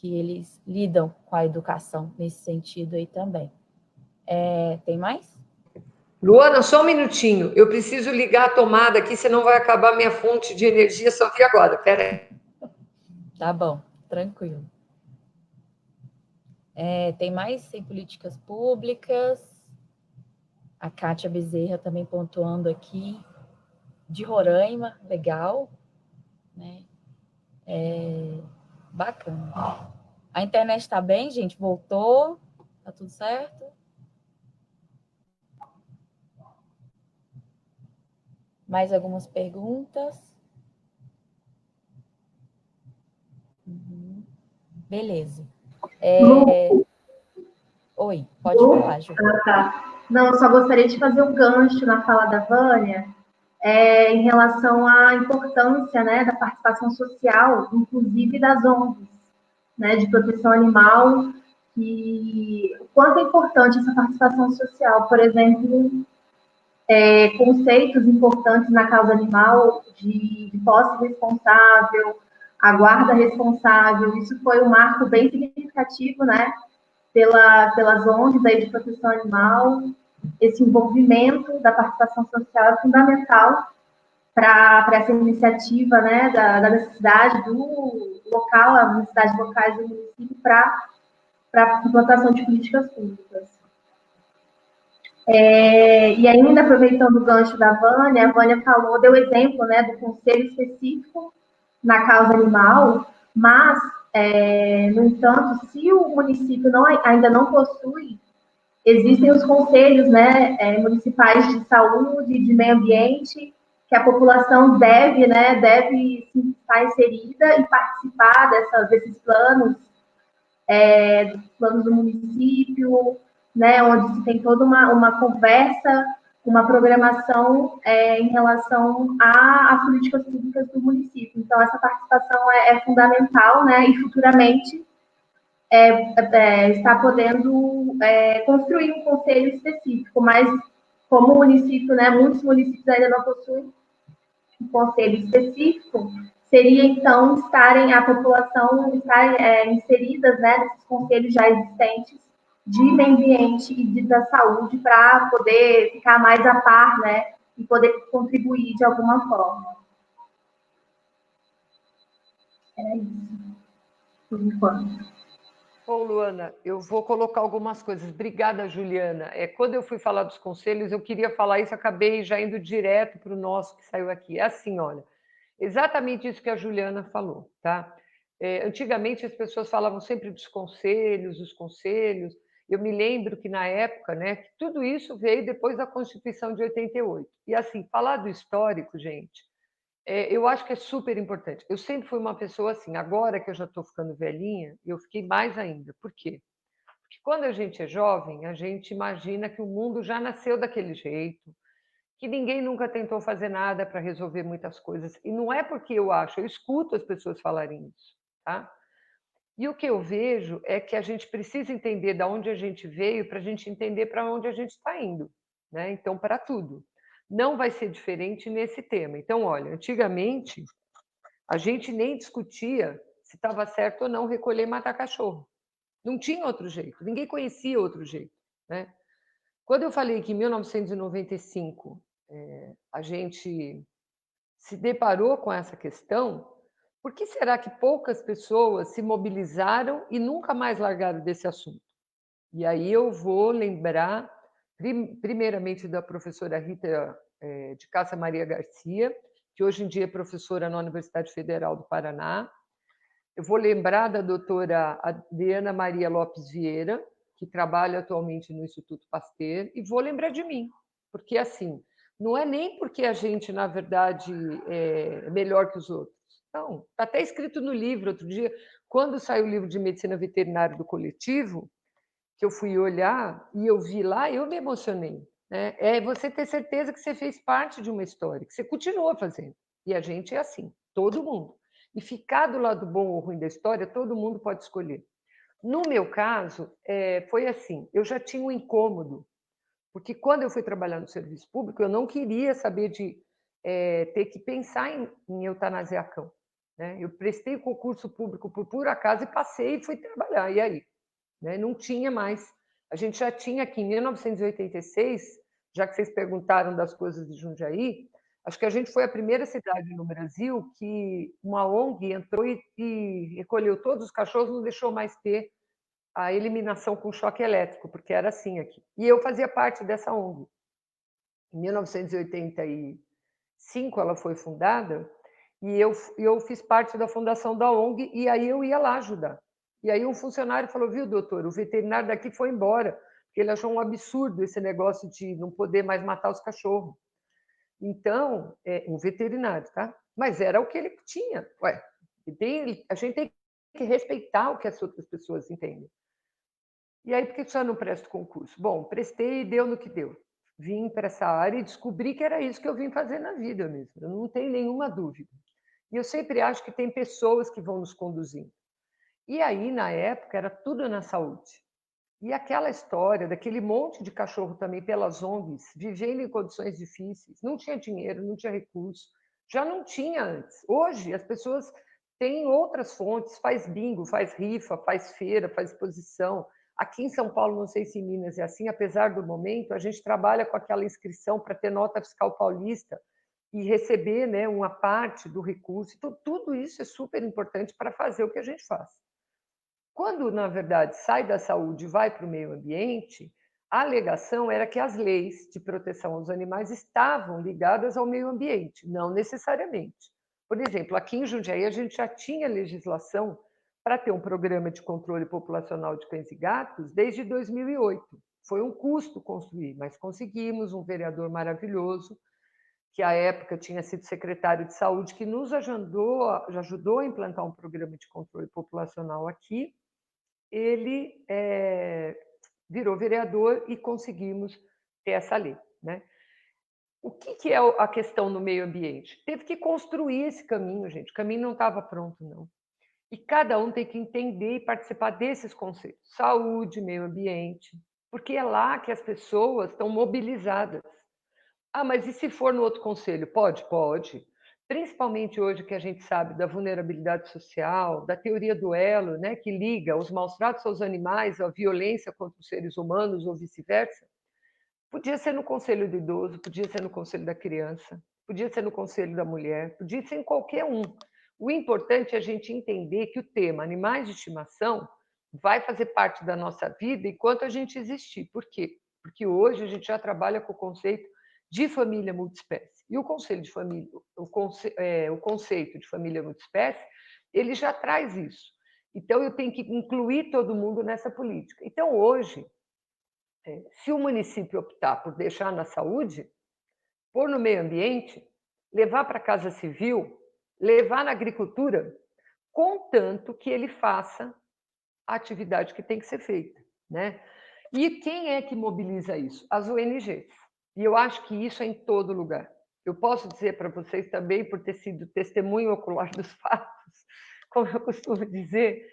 eles lidam com a educação nesse sentido aí também. Tem mais? Luana, só um minutinho. Eu preciso ligar a tomada aqui, senão vai acabar minha fonte de energia só que agora. Espera aí. Tá bom, tranquilo. Tem mais em políticas públicas? A Kátia Bezerra também pontuando aqui, de Roraima, legal, né? Bacana. A internet está bem, gente? Voltou? Tá tudo certo? Mais algumas perguntas? Uhum. Beleza. Oi, pode falar, Ju. Tá. Não, eu só gostaria de fazer um gancho na fala da Vânia, em relação à importância, né, da participação social, inclusive das ONGs, né, de proteção animal, que o quanto é importante essa participação social, por exemplo, conceitos importantes na causa animal de posse responsável, a guarda responsável, isso foi um marco bem significativo, né, pelas ONGs aí de proteção animal. Esse envolvimento da participação social é fundamental para essa iniciativa, né, da necessidade do local, as necessidades locais do município para a implantação de políticas públicas. E ainda aproveitando o gancho da Vânia, a Vânia falou, deu exemplo, né, do conselho específico na causa animal, mas, no entanto, se o município ainda não possui, existem os conselhos, né, municipais de saúde, de meio ambiente, que a população deve estar inserida e participar desses planos, dos planos do município, né, onde se tem toda uma conversa, uma programação em relação às políticas públicas do município. Então, essa participação é fundamental, né, e futuramente está podendo construir um conselho específico, mas como o município, né, muitos municípios ainda não possuem um conselho específico, seria então a população estar inseridas, né, nesses conselhos já existentes de meio ambiente e da saúde para poder ficar mais a par, né, e poder contribuir de alguma forma. É isso, por enquanto. Bom, Luana, eu vou colocar algumas coisas. Obrigada, Juliana. Quando eu fui falar dos conselhos, eu queria falar isso, acabei já indo direto para o nosso que saiu aqui. É assim, olha, exatamente isso que a Juliana falou, tá? Antigamente as pessoas falavam sempre dos conselhos, os conselhos. Eu me lembro que na época, né, que tudo isso veio depois da Constituição de 88. E assim, falar do histórico, gente, eu acho que é super importante. Eu sempre fui uma pessoa assim, agora que eu já estou ficando velhinha, eu fiquei mais ainda. Por quê? Porque quando a gente é jovem, a gente imagina que o mundo já nasceu daquele jeito, que ninguém nunca tentou fazer nada para resolver muitas coisas. E não é porque eu acho, eu escuto as pessoas falarem isso, tá? E o que eu vejo é que a gente precisa entender de onde a gente veio para a gente entender para onde a gente está indo, né? Então, para tudo. Não vai ser diferente nesse tema. Então, olha, antigamente a gente nem discutia se estava certo ou não recolher e matar cachorro. Não tinha outro jeito, ninguém conhecia outro jeito, né? Quando eu falei que em 1995 a gente se deparou com essa questão, por que será que poucas pessoas se mobilizaram e nunca mais largaram desse assunto? E aí eu vou lembrar, primeiramente, da professora Rita de Cássia Maria Garcia, que hoje em dia é professora na Universidade Federal do Paraná. Eu vou lembrar da doutora Adriana Maria Lopes Vieira, que trabalha atualmente no Instituto Pasteur, e vou lembrar de mim, porque assim, não é nem porque a gente, na verdade, é melhor que os outros. Não, está até escrito no livro. Outro dia, quando saiu o livro de medicina veterinária do coletivo, que eu fui olhar e eu vi lá, eu me emocionei. Né? É você ter certeza que você fez parte de uma história, que você continua fazendo. E a gente é assim, todo mundo. E ficar do lado bom ou ruim da história, todo mundo pode escolher. No meu caso, foi assim, eu já tinha um incômodo, porque quando eu fui trabalhar no serviço público, eu não queria saber de ter que pensar em eutanasiar cão. Né? Eu prestei o concurso público por acaso e passei e fui trabalhar. E aí? Né? Não tinha mais. A gente já tinha aqui em 1986, já que vocês perguntaram das coisas de Jundiaí, acho que a gente foi a primeira cidade no Brasil que uma ONG entrou e recolheu todos os cachorros, não deixou mais ter a eliminação com choque elétrico, porque era assim aqui. E eu fazia parte dessa ONG. Em 1985 ela foi fundada e eu fiz parte da fundação da ONG e aí eu ia lá ajudar. E aí um funcionário falou, viu, doutor, o veterinário daqui foi embora, porque ele achou um absurdo esse negócio de não poder mais matar os cachorros. Então, um veterinário, tá? Mas era o que ele tinha. Ué, a gente tem que respeitar o que as outras pessoas entendem. E aí, por que você não presta o concurso? Bom, prestei e deu no que deu. Vim para essa área e descobri que era isso que eu vim fazer na vida mesmo. Eu não tenho nenhuma dúvida. E eu sempre acho que tem pessoas que vão nos conduzindo. E aí, na época, era tudo na saúde. E aquela história daquele monte de cachorro também pelas ONGs, vivendo em condições difíceis, não tinha dinheiro, não tinha recurso, já não tinha antes. Hoje as pessoas têm outras fontes, faz bingo, faz rifa, faz feira, faz exposição. Aqui em São Paulo, não sei se em Minas é assim, apesar do momento, a gente trabalha com aquela inscrição para ter nota fiscal paulista e receber, né, uma parte do recurso. Então, tudo isso é super importante para fazer o que a gente faz. Quando, na verdade, sai da saúde e vai para o meio ambiente, a alegação era que as leis de proteção aos animais estavam ligadas ao meio ambiente, não necessariamente. Por exemplo, aqui em Jundiaí, a gente já tinha legislação para ter um programa de controle populacional de cães e gatos desde 2008. Foi um custo construir, mas conseguimos um vereador maravilhoso, que à época tinha sido secretário de saúde, que nos ajudou a implantar um programa de controle populacional aqui. Ele virou vereador e conseguimos ter essa lei, né? O que é a questão no meio ambiente? Teve que construir esse caminho, gente. O caminho não estava pronto, não. E cada um tem que entender e participar desses conceitos. Saúde, meio ambiente, porque é lá que as pessoas estão mobilizadas. Ah, mas e se for no outro conselho? Pode? Pode. Principalmente hoje que a gente sabe da vulnerabilidade social, da teoria do elo, né, que liga os maus tratos aos animais à violência contra os seres humanos ou vice-versa. Podia ser no conselho do idoso, podia ser no conselho da criança, podia ser no conselho da mulher, podia ser em qualquer um. O importante é a gente entender que o tema animais de estimação vai fazer parte da nossa vida enquanto a gente existir. Por quê? Porque hoje a gente já trabalha com o conceito de família multiespécie. E o conceito de família, o conceito de família multiespécie, ele já traz isso. Então eu tenho que incluir todo mundo nessa política. Então hoje, se o município optar por deixar na saúde, pôr no meio ambiente, levar para a Casa Civil, levar na agricultura, contanto que ele faça a atividade que tem que ser feita, né? E quem é que mobiliza isso? As ONGs. E eu acho que isso é em todo lugar. Eu posso dizer para vocês também, por ter sido testemunho ocular dos fatos, como eu costumo dizer,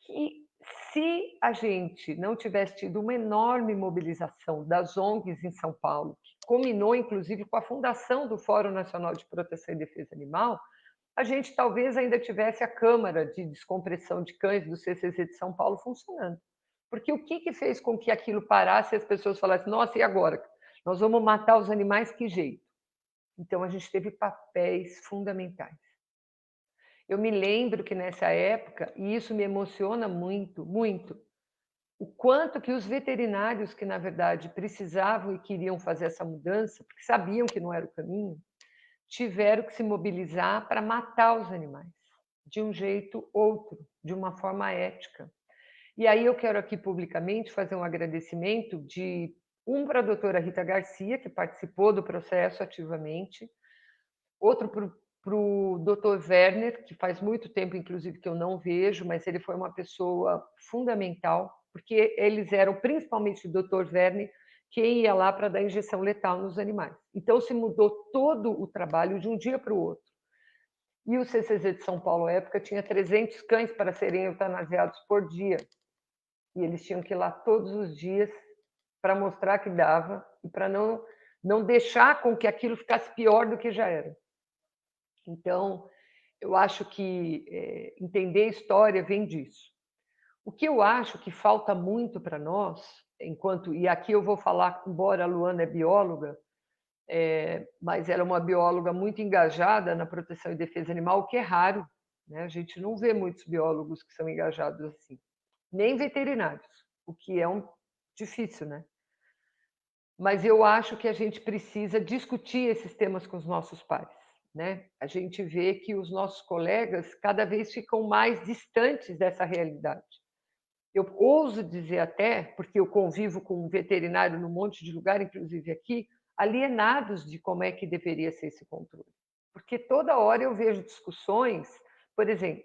que se a gente não tivesse tido uma enorme mobilização das ONGs em São Paulo, que culminou inclusive com a fundação do Fórum Nacional de Proteção e Defesa Animal, a gente talvez ainda tivesse a Câmara de Descompressão de Cães do CCZ de São Paulo funcionando. Porque o que fez com que aquilo parasse e as pessoas falassem, nossa, e agora? Nós vamos matar os animais, que jeito? Então, a gente teve papéis fundamentais. Eu me lembro que nessa época, e isso me emociona muito, muito, o quanto que os veterinários que, na verdade, precisavam e queriam fazer essa mudança, porque sabiam que não era o caminho, tiveram que se mobilizar para matar os animais, de um jeito outro, de uma forma ética. E aí eu quero aqui publicamente fazer um agradecimento para a doutora Rita Garcia, que participou do processo ativamente, outro para o doutor Werner, que faz muito tempo, inclusive, que eu não vejo, mas ele foi uma pessoa fundamental, porque eles eram, principalmente o doutor Werner, quem ia lá para dar injeção letal nos animais. Então, se mudou todo o trabalho de um dia para o outro. E o CCZ de São Paulo, à época, tinha 300 cães para serem eutanasiados por dia. E eles tinham que ir lá todos os dias para mostrar que dava e para não deixar com que aquilo ficasse pior do que já era. Então, eu acho que entender a história vem disso. O que eu acho que falta muito para nós, e aqui eu vou falar, embora a Luana é bióloga, mas ela é uma bióloga muito engajada na proteção e defesa animal, o que é raro, né? A gente não vê muitos biólogos que são engajados assim, nem veterinários, o que é difícil, né? Mas eu acho que a gente precisa discutir esses temas com os nossos pares, né? A gente vê que os nossos colegas cada vez ficam mais distantes dessa realidade. Eu ouso dizer até, porque eu convivo com um veterinário num monte de lugar, inclusive aqui, alienados de como é que deveria ser esse controle. Porque toda hora eu vejo discussões, por exemplo,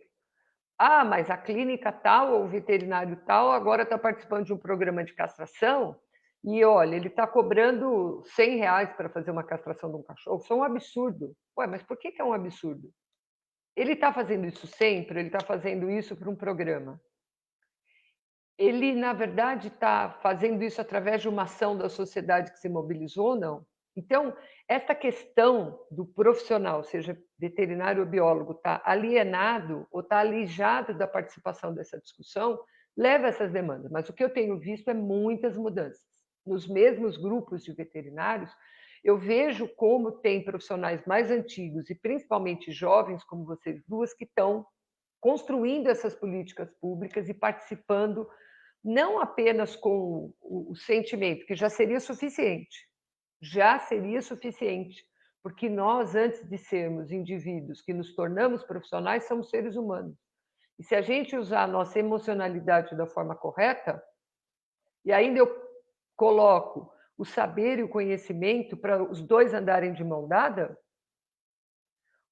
mas a clínica tal ou o veterinário tal agora está participando de um programa de castração e, olha, ele está cobrando R$100 para fazer uma castração de um cachorro. Isso é um absurdo. Ué, mas por que é um absurdo? Ele está fazendo isso sempre? Ele está fazendo isso para um programa? Ele, na verdade, está fazendo isso através de uma ação da sociedade que se mobilizou ou não? Então, essa questão do profissional, seja veterinário ou biólogo, está alienado ou está alijado da participação dessa discussão, leva a essas demandas. Mas o que eu tenho visto é muitas mudanças. Nos mesmos grupos de veterinários, eu vejo como tem profissionais mais antigos e principalmente jovens, como vocês duas, que estão construindo essas políticas públicas e participando não apenas com o sentimento, que já seria suficiente, porque nós, antes de sermos indivíduos que nos tornamos profissionais, somos seres humanos. E se a gente usar a nossa emocionalidade da forma correta, e ainda eu coloco o saber e o conhecimento para os dois andarem de mão dada,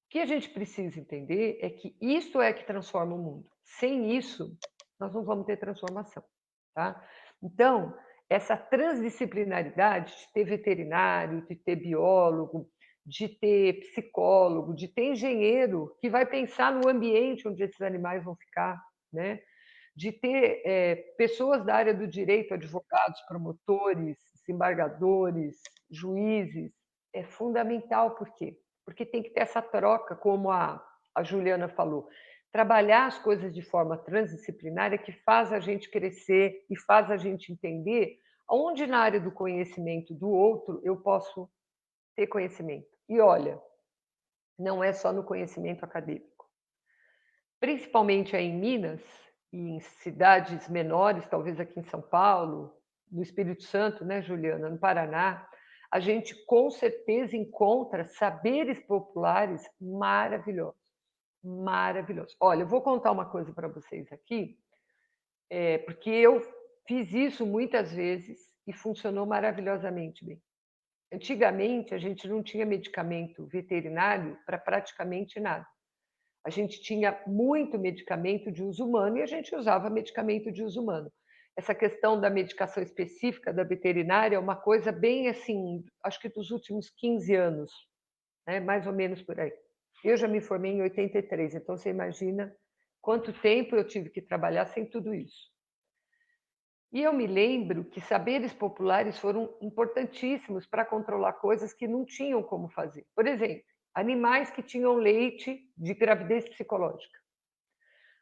o que a gente precisa entender é que isso é que transforma o mundo. Sem isso, nós não vamos ter transformação. Tá? Então, essa transdisciplinaridade de ter veterinário, de ter biólogo, de ter psicólogo, de ter engenheiro que vai pensar no ambiente onde esses animais vão ficar, né? De ter pessoas da área do direito, advogados, promotores, desembargadores, juízes, é fundamental. Por quê? Porque tem que ter essa troca, como a Juliana falou. Trabalhar as coisas de forma transdisciplinar é que faz a gente crescer e faz a gente entender onde na área do conhecimento do outro eu posso ter conhecimento. E olha, não é só no conhecimento acadêmico. Principalmente aí em Minas e em cidades menores, talvez aqui em São Paulo, no Espírito Santo, né, Juliana, no Paraná, a gente com certeza encontra saberes populares maravilhosos. Maravilhoso. Olha, eu vou contar uma coisa para vocês aqui, porque eu fiz isso muitas vezes e funcionou maravilhosamente bem. Antigamente, a gente não tinha medicamento veterinário para praticamente nada. A gente tinha muito medicamento de uso humano e a gente usava medicamento de uso humano. Essa questão da medicação específica da veterinária é uma coisa bem assim, acho que dos últimos 15 anos, né? Mais ou menos por aí. Eu já me formei em 83, então você imagina quanto tempo eu tive que trabalhar sem tudo isso. E eu me lembro que saberes populares foram importantíssimos para controlar coisas que não tinham como fazer. Por exemplo, animais que tinham leite de gravidez psicológica.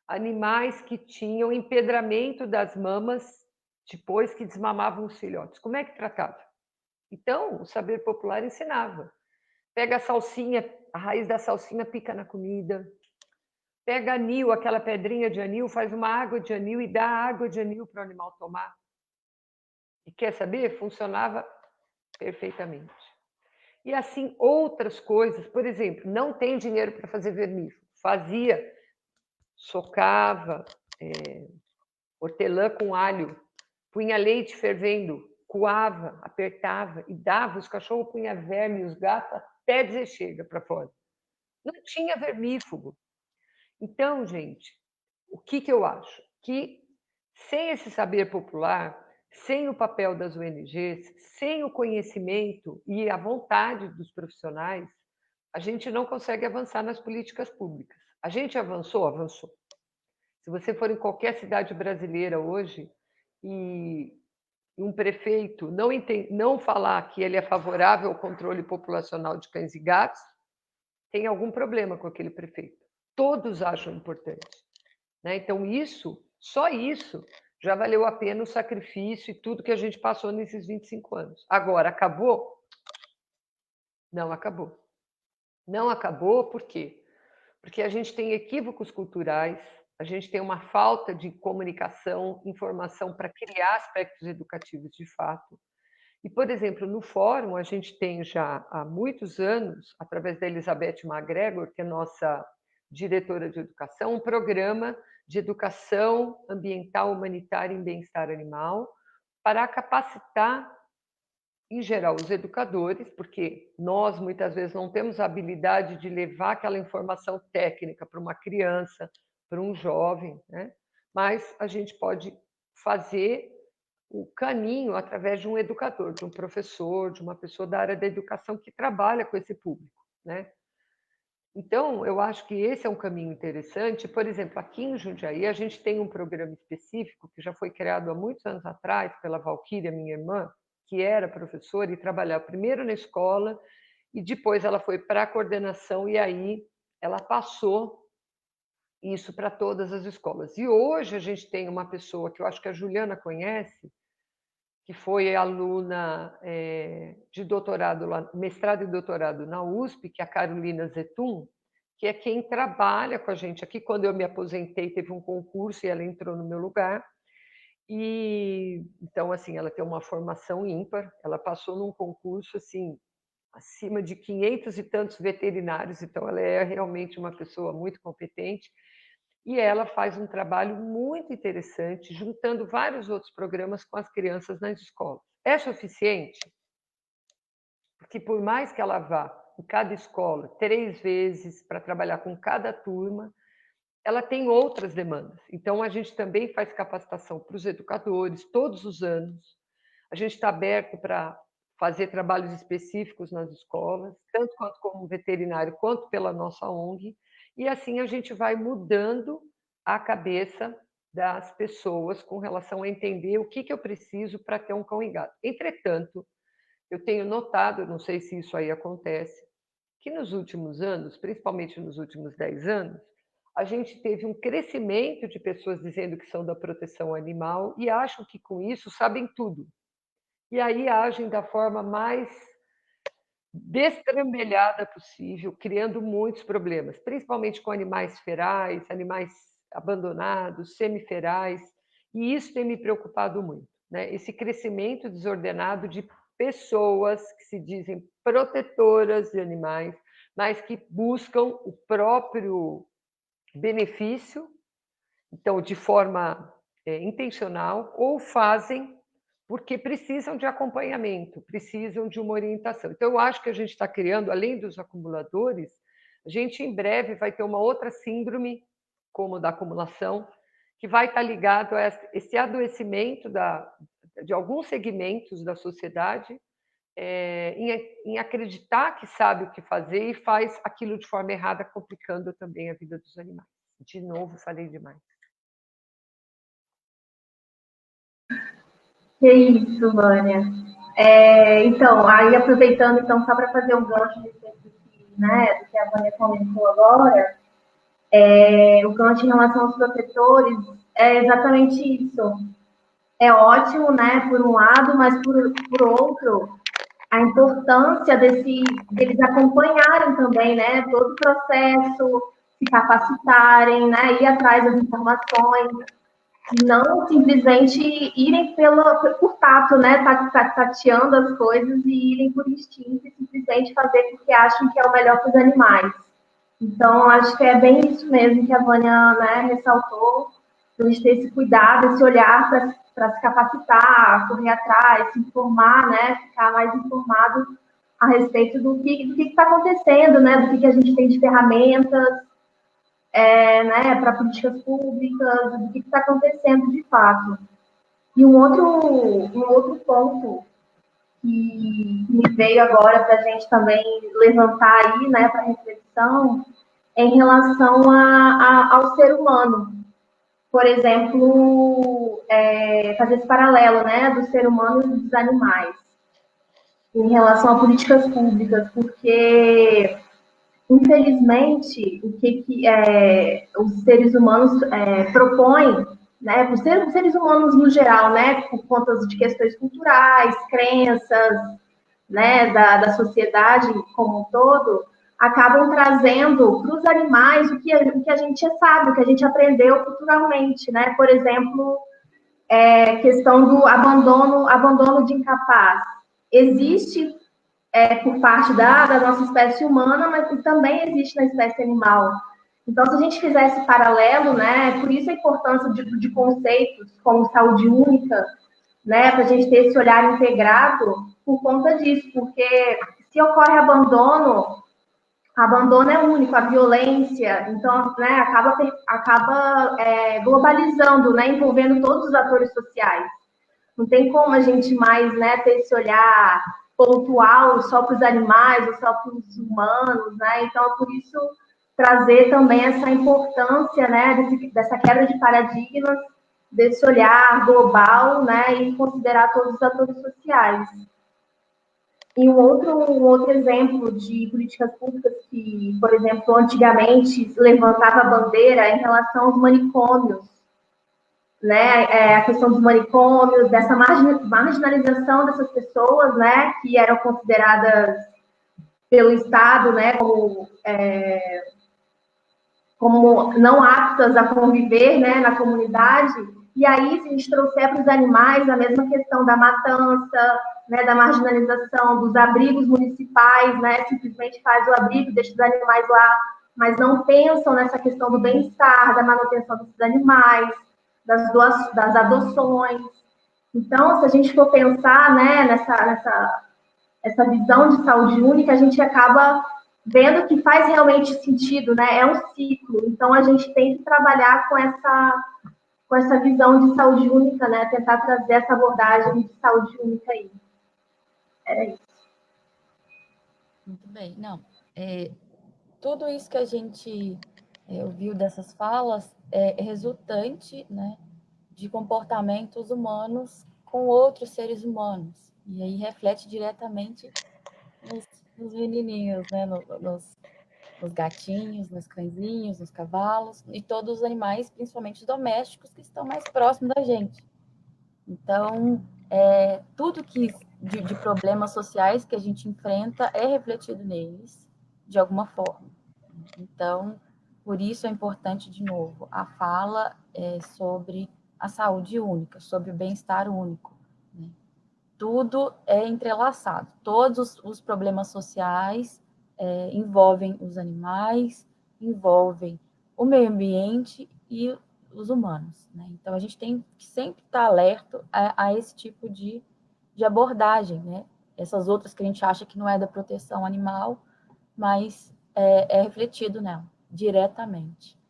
Animais que tinham empedramento das mamas depois que desmamavam os filhotes. Como é que tratava? Então, o saber popular ensinava. Pega a salsinha, a raiz da salsinha pica na comida. Pega anil, aquela pedrinha de anil, faz uma água de anil e dá água de anil para o animal tomar. E quer saber? Funcionava perfeitamente. E assim, outras coisas. Por exemplo, não tem dinheiro para fazer vermífugo. Fazia, socava, hortelã com alho, punha leite fervendo, coava, apertava e dava. Os cachorros punham verme, os gatos até dizer chega para fora. Não tinha vermífugo. Então, gente, o que eu acho? Que sem esse saber popular, sem o papel das ONGs, sem o conhecimento e a vontade dos profissionais, a gente não consegue avançar nas políticas públicas. A gente avançou? Avançou. Se você for em qualquer cidade brasileira hoje e um prefeito não falar que ele é favorável ao controle populacional de cães e gatos, tem algum problema com aquele prefeito. Todos acham importante. Né? Então, só isso, já valeu a pena o sacrifício e tudo que a gente passou nesses 25 anos. Agora, acabou? Não acabou. Não acabou por quê? Porque a gente tem equívocos culturais, a gente tem uma falta de comunicação, informação para criar aspectos educativos de fato. E, por exemplo, no fórum, a gente tem já há muitos anos, através da Elizabeth MacGregor, que é nossa diretora de educação, um programa de educação ambiental, humanitária e bem-estar animal, para capacitar, em geral, os educadores, porque nós, muitas vezes, não temos a habilidade de levar aquela informação técnica para uma criança, para um jovem, né? Mas a gente pode fazer o caminho através de um educador, de um professor, de uma pessoa da área da educação que trabalha com esse público, né? Então, eu acho que esse é um caminho interessante. Por exemplo, aqui em Jundiaí, a gente tem um programa específico que já foi criado há muitos anos atrás pela Valquíria, minha irmã, que era professora e trabalhava primeiro na escola e depois ela foi para a coordenação e aí ela passou isso para todas as escolas. E hoje a gente tem uma pessoa que eu acho que a Juliana conhece, que foi aluna de doutorado, mestrado e doutorado na USP, que é a Carolina Zetum, que é quem trabalha com a gente aqui. Quando eu me aposentei, teve um concurso e ela entrou no meu lugar. E então, assim, ela tem uma formação ímpar. Ela passou num concurso assim acima de 500 e tantos veterinários. Então, ela é realmente uma pessoa muito competente. E ela faz um trabalho muito interessante, juntando vários outros programas com as crianças nas escolas. É suficiente? Porque por mais que ela vá em cada escola 3 vezes para trabalhar com cada turma, ela tem outras demandas. Então, a gente também faz capacitação para os educadores todos os anos. A gente está aberto para fazer trabalhos específicos nas escolas, tanto quanto como veterinário, quanto pela nossa ONG. E assim a gente vai mudando a cabeça das pessoas com relação a entender o que eu preciso para ter um cão e gato. Entretanto, eu tenho notado, não sei se isso aí acontece, que nos últimos anos, principalmente nos últimos 10 anos, a gente teve um crescimento de pessoas dizendo que são da proteção animal e acham que com isso sabem tudo. E aí agem da forma mais destrambelhada possível, criando muitos problemas, principalmente com animais ferais, animais abandonados, semiferais, e isso tem me preocupado muito, né? Esse crescimento desordenado de pessoas que se dizem protetoras de animais, mas que buscam o próprio benefício, então de forma intencional, ou fazem porque precisam de acompanhamento, precisam de uma orientação. Então, eu acho que a gente está criando, além dos acumuladores, a gente em breve vai ter uma outra síndrome, como da acumulação, que vai estar ligado a esse adoecimento de alguns segmentos da sociedade em acreditar que sabe o que fazer e faz aquilo de forma errada, complicando também a vida dos animais. De novo, falei demais. Que isso, Vânia. Então, aí aproveitando, então, só para fazer um gancho do que a Vânia comentou agora, o gancho em relação aos protetores é exatamente isso. É ótimo, né, por um lado, mas por outro, a importância deles acompanharem também, né, todo o processo, se capacitarem, né, ir atrás das informações, e não simplesmente irem por tato, né, tateando as coisas e irem por instinto e simplesmente fazer porque acham que é o melhor para os animais. Então, acho que é bem isso mesmo que a Vânia, né, ressaltou, a gente ter esse cuidado, esse olhar para se capacitar, correr atrás, se informar, né, ficar mais informado a respeito do que está acontecendo, né, do que a gente tem de ferramentas, né, para políticas públicas, do que está acontecendo de fato. E um outro ponto que me veio agora para a gente também levantar aí, né, para reflexão, é em relação ao ser humano. Por exemplo, fazer esse paralelo, né, do ser humano e dos animais, em relação a políticas públicas, porque infelizmente, o que os seres humanos propõem, né, os seres humanos no geral, né, por conta de questões culturais, crenças, né, da sociedade como um todo, acabam trazendo para os animais o que a gente já sabe, o que a gente aprendeu culturalmente, né? Por exemplo, questão do abandono de incapaz. Existe por parte da nossa espécie humana, mas também existe na espécie animal. Então, se a gente fizer esse paralelo, né, por isso a importância de conceitos como saúde única, né, para a gente ter esse olhar integrado por conta disso, porque se ocorre abandono é único, a violência, então, né, acaba globalizando, né, envolvendo todos os atores sociais. Não tem como a gente mais, né, ter esse olhar pontual só para os animais ou só para os humanos, né? Então, por isso trazer também essa importância, né, dessa quebra de paradigmas, desse olhar global, né, e considerar todos os atores sociais. E um outro exemplo de políticas públicas que, por exemplo, antigamente levantava a bandeira em relação aos manicômios, né, a questão dos manicômios, dessa marginalização dessas pessoas, né, que eram consideradas pelo Estado, né, como não aptas a conviver, né, na comunidade. E aí, se a gente trouxer para os animais a mesma questão da matança, né, da marginalização, dos abrigos municipais, né, simplesmente faz o abrigo, deixa os animais lá, mas não pensam nessa questão do bem-estar, da manutenção desses animais, das adoções. Então, se a gente for pensar, né, essa visão de saúde única, a gente acaba vendo que faz realmente sentido, né? É um ciclo. Então, a gente tem que trabalhar com essa visão de saúde única, né? Tentar trazer essa abordagem de saúde única aí. Era isso. Muito bem. Não, tudo isso que a gente ouviu dessas falas é resultante, né, de comportamentos humanos com outros seres humanos. E aí reflete diretamente nos menininhos, né, nos gatinhos, nos cãezinhos, nos cavalos e todos os animais, principalmente os domésticos, que estão mais próximos da gente. Então, tudo que de problemas sociais que a gente enfrenta é refletido neles, de alguma forma. Então, por isso é importante, de novo, a fala sobre a saúde única, sobre o bem-estar único. Né? Tudo é entrelaçado. Todos os problemas sociais envolvem os animais, envolvem o meio ambiente e os humanos. Né? Então, a gente tem que sempre estar alerta a esse tipo de abordagem. Né? Essas outras que a gente acha que não é da proteção animal, mas é refletido nela, diretamente.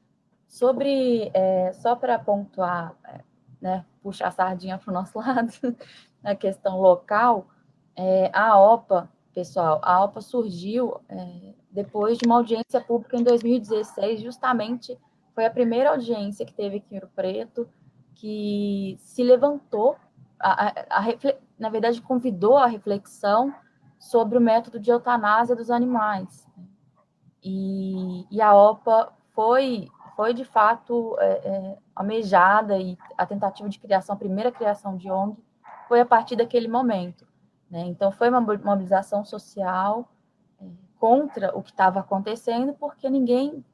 Sobre, só para pontuar, né, puxar a sardinha para o nosso lado, na questão local, a OPA, pessoal, a OPA surgiu depois de uma audiência pública em 2016, justamente foi a primeira audiência que teve aqui em Ouro Preto, que se levantou, na verdade, convidou a reflexão sobre o método de eutanásia dos animais. E a OPA foi de fato almejada, e a tentativa de criação, a primeira criação de ONG, foi a partir daquele momento. Né? Então, foi uma mobilização social contra o que estava acontecendo, porque ninguém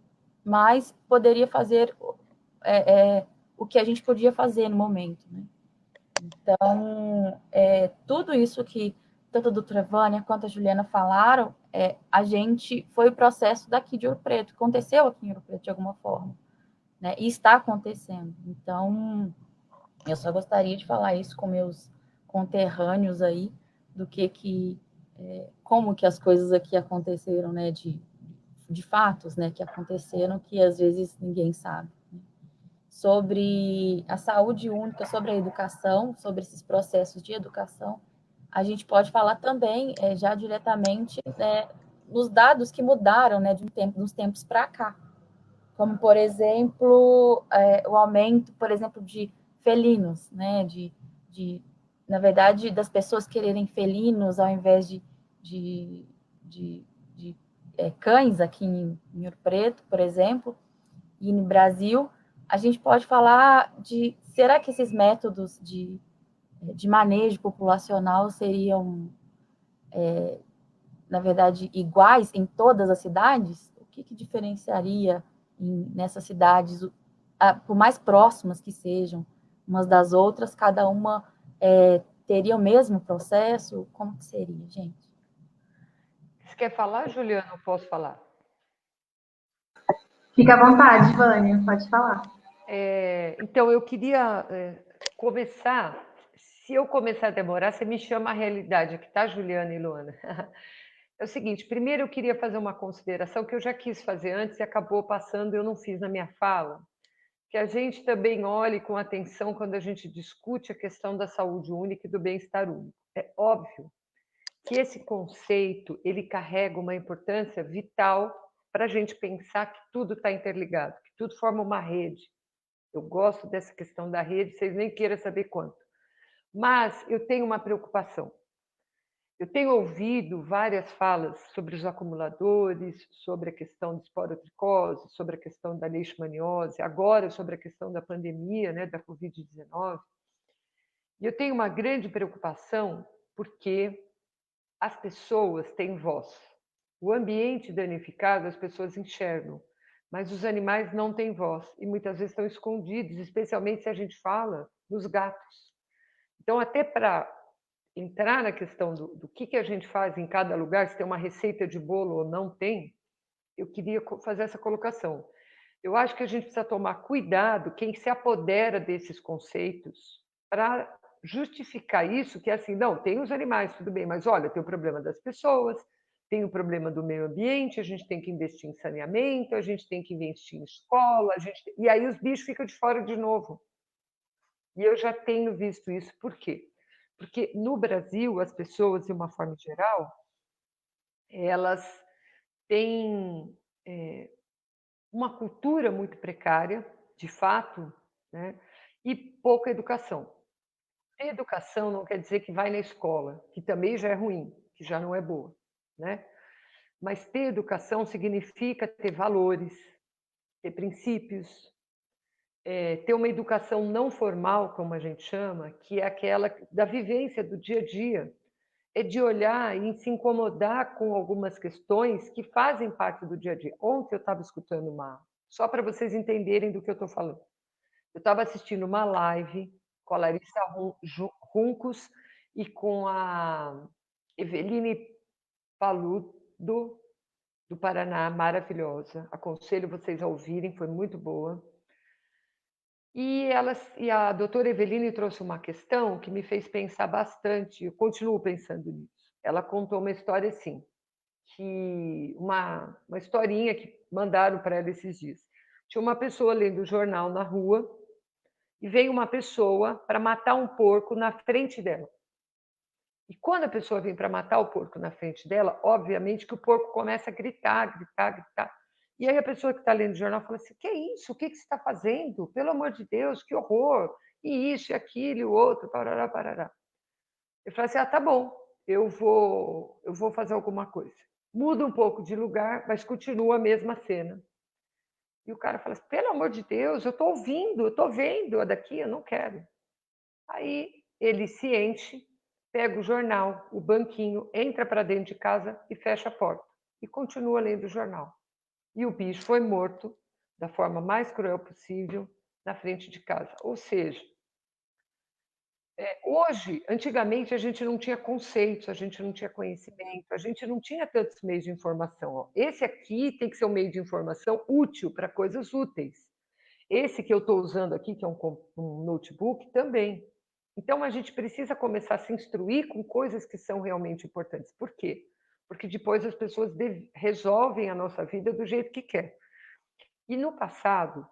mais poderia fazer o que a gente podia fazer no momento. Né? Então, tudo isso que tanto a doutora Vânia quanto a Juliana falaram, a gente foi o processo daqui de Ouro Preto, aconteceu aqui em Ouro Preto de alguma forma, né? E está acontecendo. Então, eu só gostaria de falar isso com meus conterrâneos aí, do como que as coisas aqui aconteceram, né? De fatos, né? Que aconteceram, que às vezes ninguém sabe. Sobre a saúde única, sobre a educação, sobre esses processos de educação, a gente pode falar também já diretamente nos dados que mudaram, né, dos tempos para cá, como, por exemplo, o aumento, por exemplo, de felinos, né, na verdade, das pessoas quererem felinos ao invés de cães aqui em Ouro Preto, por exemplo, e no Brasil. A gente pode falar será que esses métodos de manejo populacional seriam, na verdade, iguais em todas as cidades? O que diferenciaria nessas cidades, por mais próximas que sejam umas das outras, cada uma teria o mesmo processo? Como que seria, gente? Você quer falar, Juliana, ou posso falar? Fica à vontade, Vânia, pode falar. Então, eu queria começar. Se eu começar a demorar, você me chama a realidade aqui, tá, Juliana e Luana? É o seguinte, primeiro eu queria fazer uma consideração que eu já quis fazer antes e acabou passando, eu não fiz na minha fala, que a gente também olhe com atenção quando a gente discute a questão da saúde única e do bem-estar único. É óbvio que esse conceito, ele carrega uma importância vital para a gente pensar que tudo está interligado, que tudo forma uma rede. Eu gosto dessa questão da rede, vocês nem queiram saber quanto. Mas eu tenho uma preocupação. Eu tenho ouvido várias falas sobre os acumuladores, sobre a questão de esporotricose, sobre a questão da leishmaniose, agora sobre a questão da pandemia, né, da Covid-19. E eu tenho uma grande preocupação porque as pessoas têm voz. O ambiente danificado as pessoas enxergam, mas os animais não têm voz e muitas vezes estão escondidos, especialmente se a gente fala dos gatos. Então, até para entrar na questão do que a gente faz em cada lugar, se tem uma receita de bolo ou não tem, eu queria fazer essa colocação. Eu acho que a gente precisa tomar cuidado quem se apodera desses conceitos para justificar isso, que é assim, não, tem os animais, tudo bem, mas olha, tem o problema das pessoas, tem o problema do meio ambiente, a gente tem que investir em saneamento, a gente tem que investir em escola, e aí os bichos ficam de fora de novo. E eu já tenho visto isso. Por quê? Porque no Brasil, as pessoas, de uma forma geral, elas têm uma cultura muito precária, de fato, né? E pouca educação. Ter educação não quer dizer que vai na escola, que também já é ruim, que já não é boa, né? Mas ter educação significa ter valores, ter princípios, ter uma educação não formal, como a gente chama, que é aquela da vivência do dia a dia, é de olhar e se incomodar com algumas questões que fazem parte do dia a dia. Ontem eu estava escutando só para vocês entenderem do que eu estou falando. Eu estava assistindo uma live com a Larissa Juncos e com a Eveline Paludo, do Paraná, maravilhosa. Aconselho vocês a ouvirem, foi muito boa. E a doutora Eveline trouxe uma questão que me fez pensar bastante, eu continuo pensando nisso. Ela contou uma história assim, que uma historinha que mandaram para ela esses dias. Tinha uma pessoa lendo o jornal na rua e veio uma pessoa para matar um porco na frente dela. E quando a pessoa vem para matar o porco na frente dela, obviamente que o porco começa a gritar, gritar, gritar. E aí a pessoa que está lendo o jornal fala assim, que é isso? O que você está fazendo? Pelo amor de Deus, que horror! E isso, e aquilo, e o outro, parará, parará. Eu falei assim, tá bom, eu vou fazer alguma coisa. Muda um pouco de lugar, mas continua a mesma cena. E o cara fala assim, pelo amor de Deus, eu estou ouvindo, eu estou vendo daqui, eu não quero. Aí ele se enche, pega o jornal, o banquinho, entra para dentro de casa e fecha a porta. E continua lendo o jornal. E o bicho foi morto da forma mais cruel possível na frente de casa. Ou seja, hoje, antigamente, a gente não tinha conceitos, a gente não tinha conhecimento, a gente não tinha tantos meios de informação. Esse aqui tem que ser um meio de informação útil para coisas úteis. Esse que eu estou usando aqui, que é um notebook, também. Então, a gente precisa começar a se instruir com coisas que são realmente importantes. Por quê? Porque depois as pessoas resolvem a nossa vida do jeito que quer. E no passado,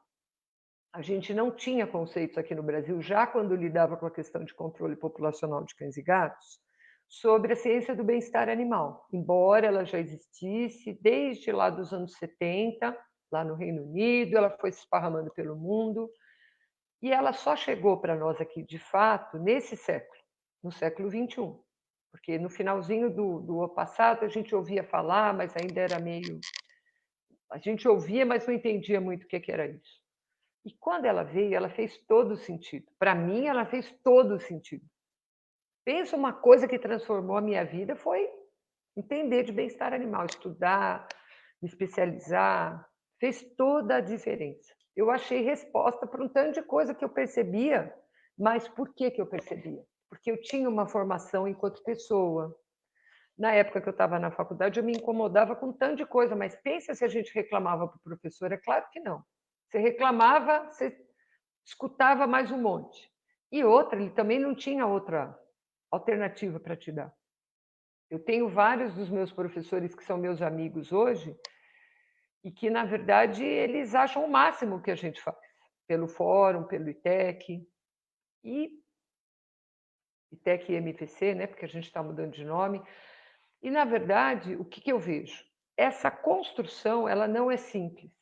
a gente não tinha conceitos aqui no Brasil, já quando lidava com a questão de controle populacional de cães e gatos, sobre a ciência do bem-estar animal. Embora ela já existisse desde lá dos anos 70, lá no Reino Unido, ela foi se esparramando pelo mundo, e ela só chegou para nós aqui, de fato, nesse século, no século XXI. Porque no finalzinho do passado a gente ouvia falar, mas ainda era meio... A gente ouvia, mas não entendia muito o que era isso. E quando ela veio, ela fez todo o sentido. Para mim, ela fez todo o sentido. Pensa, uma coisa que transformou a minha vida foi entender de bem-estar animal, estudar, me especializar, fez toda a diferença. Eu achei resposta para um tanto de coisa que eu percebia, mas por que eu percebia? Porque eu tinha uma formação enquanto pessoa. Na época que eu estava na faculdade, eu me incomodava com um tanto de coisa, mas pensa se a gente reclamava para o professor, é claro que não. Você reclamava, você escutava mais um monte. E outra, ele também não tinha outra alternativa para te dar. Eu tenho vários dos meus professores que são meus amigos hoje e que, na verdade, eles acham o máximo que a gente faz, pelo fórum, pelo ITEC e ITEC e MPC, né? Porque a gente está mudando de nome. E, na verdade, o que eu vejo? essa construção ela não é simples.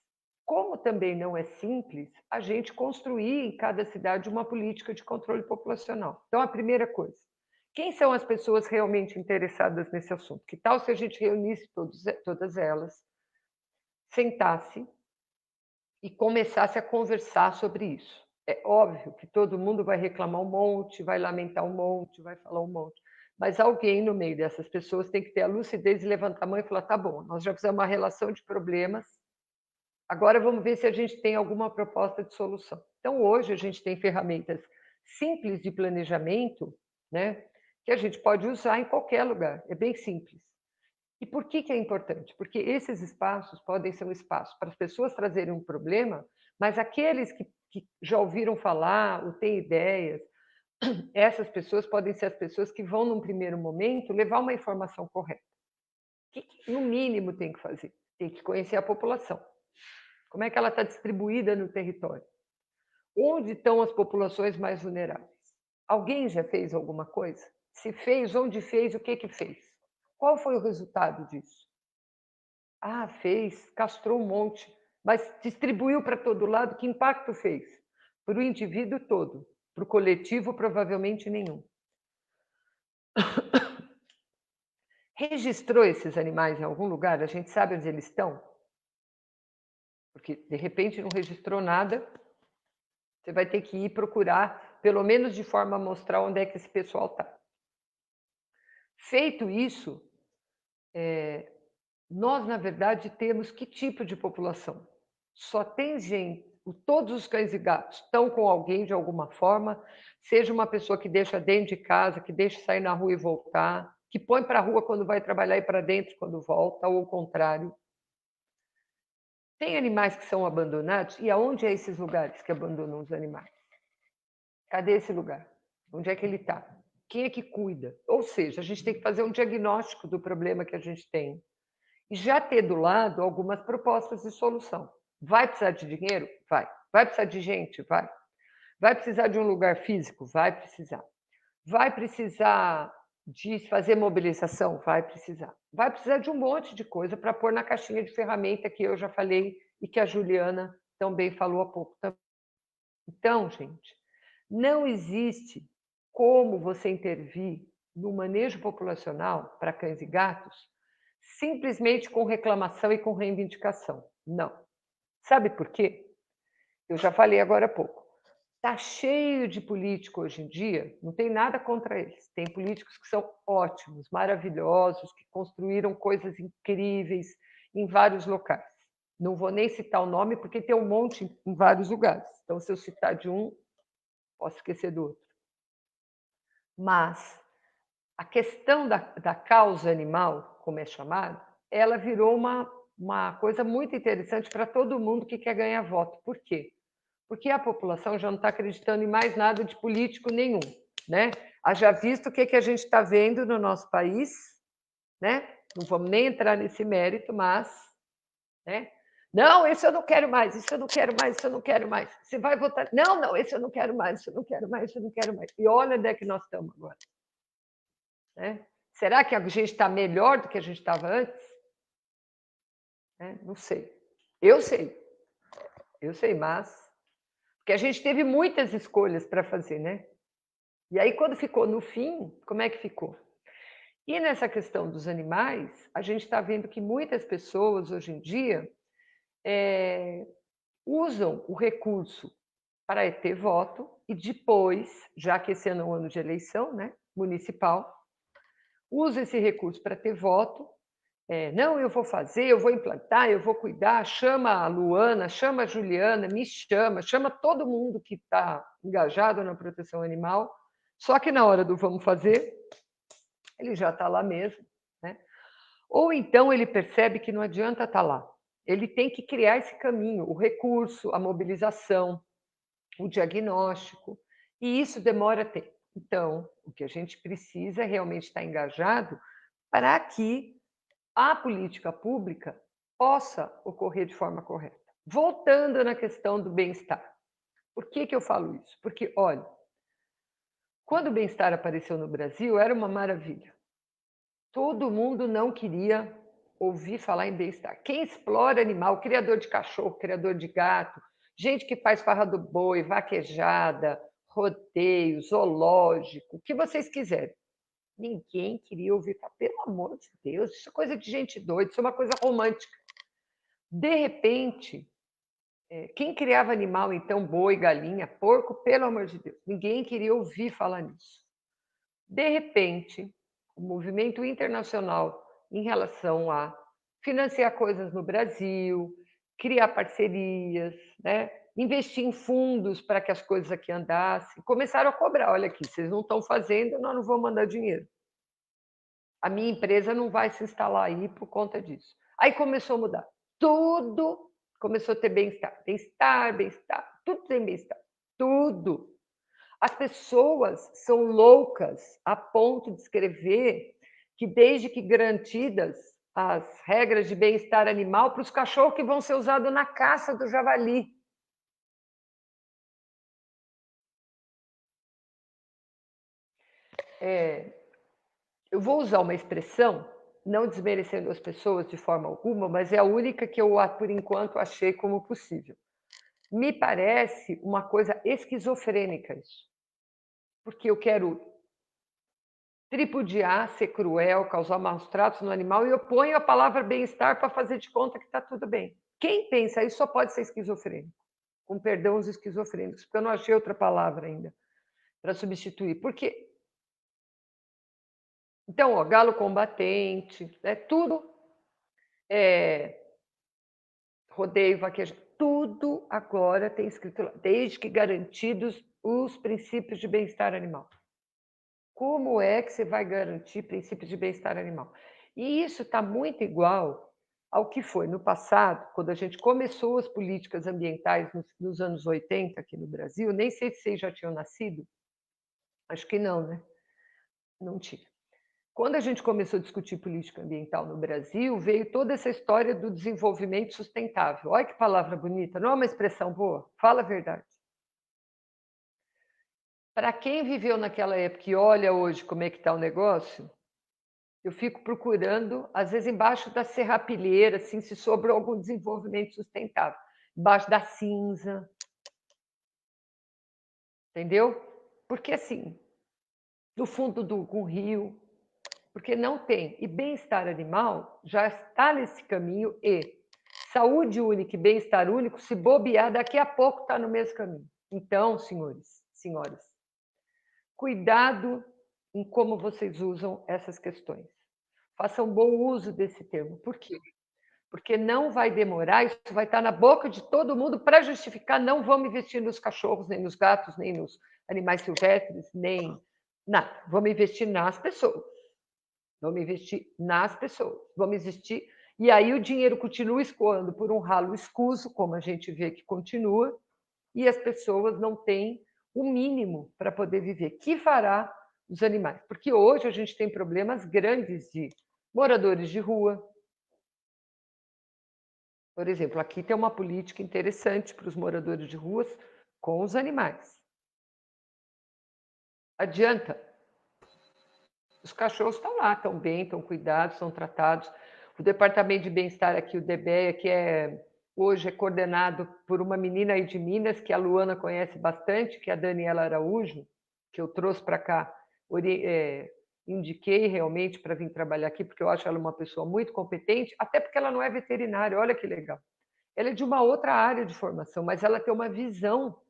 Como também não é simples a gente construir em cada cidade uma política de controle populacional. Então, a primeira coisa, quem são as pessoas realmente interessadas nesse assunto? Que tal se a gente reunisse todas elas, sentasse e começasse a conversar sobre isso? É óbvio que todo mundo vai reclamar um monte, vai lamentar um monte, vai falar um monte, mas alguém no meio dessas pessoas tem que ter a lucidez de levantar a mão e falar: tá bom, nós já fizemos uma relação de problemas, agora vamos ver se a gente tem alguma proposta de solução. Então, hoje, a gente tem ferramentas simples de planejamento, né, que a gente pode usar em qualquer lugar. É bem simples. E por que é importante? Porque esses espaços podem ser um espaço para as pessoas trazerem um problema, mas aqueles que já ouviram falar ou têm ideias, essas pessoas podem ser as pessoas que vão, num primeiro momento, levar uma informação correta. O que, no mínimo, tem que fazer? Tem que conhecer a população. Como é que ela está distribuída no território? Onde estão as populações mais vulneráveis? Alguém já fez alguma coisa? Se fez, onde fez, o que fez? Qual foi o resultado disso? Ah, fez, castrou um monte, mas distribuiu para todo lado, que impacto fez? Para o indivíduo todo, para o coletivo, provavelmente nenhum. Registrou esses animais em algum lugar? A gente sabe onde eles estão? Porque, de repente, não registrou nada, você vai ter que ir procurar, pelo menos de forma a mostrar onde é que esse pessoal está. Feito isso, nós, na verdade, temos que tipo de população? Só tem gente, todos os cães e gatos estão com alguém de alguma forma, seja uma pessoa que deixa dentro de casa, que deixa sair na rua e voltar, que põe para a rua quando vai trabalhar e para dentro quando volta, ou o contrário. Tem animais que são abandonados, e aonde é esses lugares que abandonam os animais? Cadê esse lugar? Onde é que ele está? Quem é que cuida? Ou seja, a gente tem que fazer um diagnóstico do problema que a gente tem e já ter do lado algumas propostas de solução. Vai precisar de dinheiro? Vai. Vai precisar de gente? Vai. Vai precisar de um lugar físico? Vai precisar. Vai precisar de fazer mobilização? Vai precisar. Vai precisar de um monte de coisa para pôr na caixinha de ferramenta que eu já falei e que a Juliana também falou há pouco. Então, gente, não existe como você intervir no manejo populacional para cães e gatos simplesmente com reclamação e com reivindicação. Não. Sabe por quê? Eu já falei agora há pouco. Está cheio de político hoje em dia, não tem nada contra eles. Tem políticos que são ótimos, maravilhosos, que construíram coisas incríveis em vários locais. Não vou nem citar o nome, porque tem um monte em vários lugares. Então, se eu citar de um, posso esquecer do outro. Mas a questão da causa animal, como é chamado, ela virou uma coisa muito interessante para todo mundo que quer ganhar voto. Por quê? Porque a população já não está acreditando em mais nada de político nenhum, né? Haja visto o que a gente está vendo no nosso país, né? Não vamos nem entrar nesse mérito, mas, né? Não, esse eu não quero mais, isso eu não quero mais, isso eu não quero mais. Você vai votar? Não, não, esse eu não quero mais, isso eu não quero mais, isso eu não quero mais. E olha onde é que nós estamos agora. Né? Será que a gente está melhor do que a gente estava antes? Não sei. Eu sei, mas porque a gente teve muitas escolhas para fazer, né? E aí, quando ficou no fim, como é que ficou? E nessa questão dos animais, a gente está vendo que muitas pessoas, hoje em dia, usam o recurso para ter voto e depois, já que esse ano é um ano de eleição, né, municipal, usa esse recurso para ter voto. Não, eu vou fazer, eu vou implantar, eu vou cuidar, chama a Luana, chama a Juliana, me chama todo mundo que está engajado na proteção animal, só que na hora do vamos fazer, ele já está lá mesmo. Né? Ou então ele percebe que não adianta estar lá, ele tem que criar esse caminho, o recurso, a mobilização, o diagnóstico, e isso demora tempo. Então, o que a gente precisa é realmente estar engajado para que a política pública possa ocorrer de forma correta. Voltando na questão do bem-estar. Por que eu falo isso? Porque, olha, quando o bem-estar apareceu no Brasil, era uma maravilha. Todo mundo não queria ouvir falar em bem-estar. Quem explora animal, criador de cachorro, criador de gato, gente que faz farra do boi, vaquejada, rodeio, zoológico, o que vocês quiserem. Ninguém queria ouvir falar, pelo amor de Deus, isso é coisa de gente doida, isso é uma coisa romântica. De repente, quem criava animal, então, boi, galinha, porco, pelo amor de Deus, ninguém queria ouvir falar nisso. De repente, o movimento internacional em relação a financiar coisas no Brasil, criar parcerias, né? Investir em fundos para que as coisas aqui andassem, começaram a cobrar. Olha aqui, vocês não estão fazendo, nós não vamos mandar dinheiro. A minha empresa não vai se instalar aí por conta disso. Aí começou a mudar. Tudo começou a ter bem-estar. Bem-estar, bem-estar. Tudo tem bem-estar. Tudo. As pessoas são loucas a ponto de escrever que, desde que garantidas as regras de bem-estar animal, para os cachorros que vão ser usados na caça do javali. Eu vou usar uma expressão, não desmerecendo as pessoas de forma alguma, mas é a única que eu, por enquanto, achei como possível. Me parece uma coisa esquizofrênica isso. Porque eu quero tripudiar, ser cruel, causar maus tratos no animal, e eu ponho a palavra bem-estar para fazer de conta que está tudo bem. Quem pensa isso só pode ser esquizofrênico, com perdão os esquizofrênicos, porque eu não achei outra palavra ainda para substituir. Por quê? Então, ó, galo combatente, né, tudo, rodeio, vaquejo, tudo agora tem escrito lá, desde que garantidos os princípios de bem-estar animal. Como é que você vai garantir princípios de bem-estar animal? E isso está muito igual ao que foi no passado, quando a gente começou as políticas ambientais nos anos 80 aqui no Brasil. Nem sei se vocês já tinham nascido. Acho que não, né? Não tinha. Quando a gente começou a discutir política ambiental no Brasil, veio toda essa história do desenvolvimento sustentável. Olha que palavra bonita, não é uma expressão boa? Fala a verdade. Para quem viveu naquela época e olha hoje como é que está o negócio, eu fico procurando, às vezes, embaixo da serrapilheira, assim, se sobrou algum desenvolvimento sustentável. Embaixo da cinza. Entendeu? Porque, assim, no fundo de um rio, porque não tem. E bem-estar animal já está nesse caminho, e saúde única e bem-estar único, se bobear, daqui a pouco está no mesmo caminho. Então, senhores, senhoras, cuidado em como vocês usam essas questões. Façam bom uso desse termo. Por quê? Porque não vai demorar, isso vai estar na boca de todo mundo para justificar: não vamos investir nos cachorros, nem nos gatos, nem nos animais silvestres, nem nada. Vamos investir nas pessoas. Vamos investir nas pessoas. Vamos investir. E aí o dinheiro continua escoando por um ralo escuso, como a gente vê que continua, e as pessoas não têm o mínimo para poder viver. Que fará os animais? Porque hoje a gente tem problemas grandes de moradores de rua. Por exemplo, aqui tem uma política interessante para os moradores de ruas com os animais. Adianta? Os cachorros estão lá, estão bem, estão cuidados, estão tratados. O departamento de bem-estar aqui, o DBEA, que hoje é coordenado por uma menina aí de Minas, que a Luana conhece bastante, que é a Daniela Araújo, que eu trouxe para cá, indiquei realmente para vir trabalhar aqui, porque eu acho ela uma pessoa muito competente, até porque ela não é veterinária, olha que legal. Ela é de uma outra área de formação, mas ela tem uma visão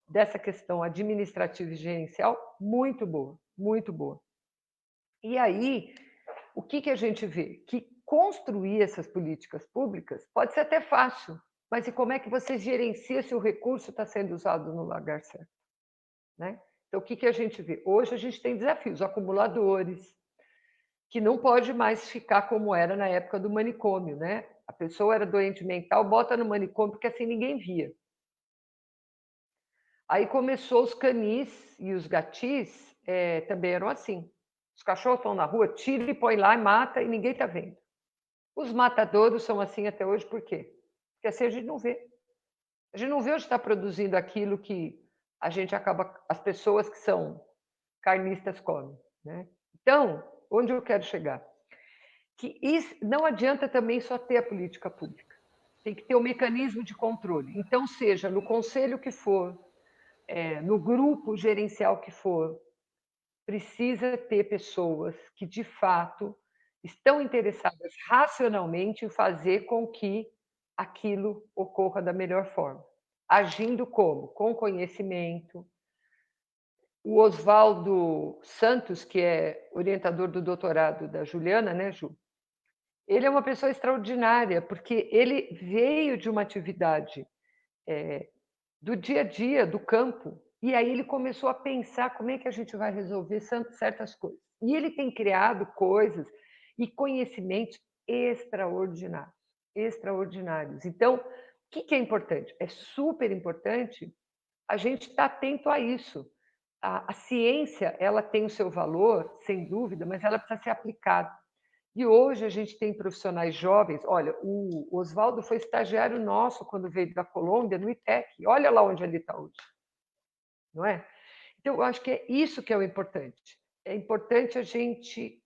dessa questão administrativa e gerencial muito boa, muito boa. E aí, o que a gente vê? Que construir essas políticas públicas pode ser até fácil, mas e como é que você gerencia se o recurso está sendo usado no lugar certo? Né? Então, o que a gente vê? Hoje a gente tem desafios, acumuladores, que não pode mais ficar como era na época do manicômio, né? A pessoa era doente mental, bota no manicômio, porque assim ninguém via. Aí começou os canis e os gatis, também eram assim. Os cachorros estão na rua, tira e põe lá e mata e ninguém está vendo. Os matadouros são assim até hoje, por quê? Porque assim a gente não vê. A gente não vê onde está produzindo aquilo que a gente acaba, as pessoas que são carnistas comem. Né? Então, onde eu quero chegar? que isso, não adianta também só ter a política pública. Tem que ter o mecanismo de controle. Então, seja no conselho que for, no grupo gerencial que for, precisa ter pessoas que, de fato, estão interessadas racionalmente em fazer com que aquilo ocorra da melhor forma. Agindo como? Com conhecimento. O Oswaldo Santos, que é orientador do doutorado da Juliana, né, Ju? Ele é uma pessoa extraordinária, porque ele veio de uma atividade do dia a dia, do campo, e aí ele começou a pensar como é que a gente vai resolver certas coisas. E ele tem criado coisas e conhecimentos extraordinários, extraordinários. Então, o que é importante? É super importante a gente estar atento a isso. A ciência, ela tem o seu valor, sem dúvida, mas ela precisa ser aplicada. E hoje a gente tem profissionais jovens. Olha, o Oswaldo foi estagiário nosso quando veio da Colômbia, no ITEC. Olha lá onde ele está hoje. Não é? Então, eu acho que é isso que é o importante. É importante a gente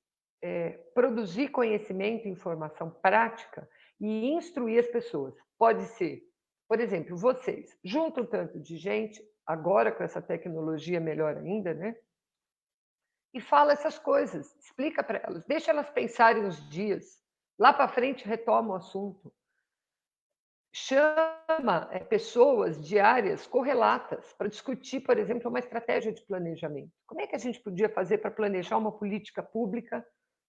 produzir conhecimento e informação prática e instruir as pessoas. Pode ser, por exemplo, vocês juntam tanto de gente, agora com essa tecnologia melhor ainda, né? E fala essas coisas, explica para elas, deixa elas pensarem uns dias, lá para frente retoma o assunto. Chama pessoas de áreas correlatas para discutir, por exemplo, uma estratégia de planejamento. Como é que a gente podia fazer para planejar uma política pública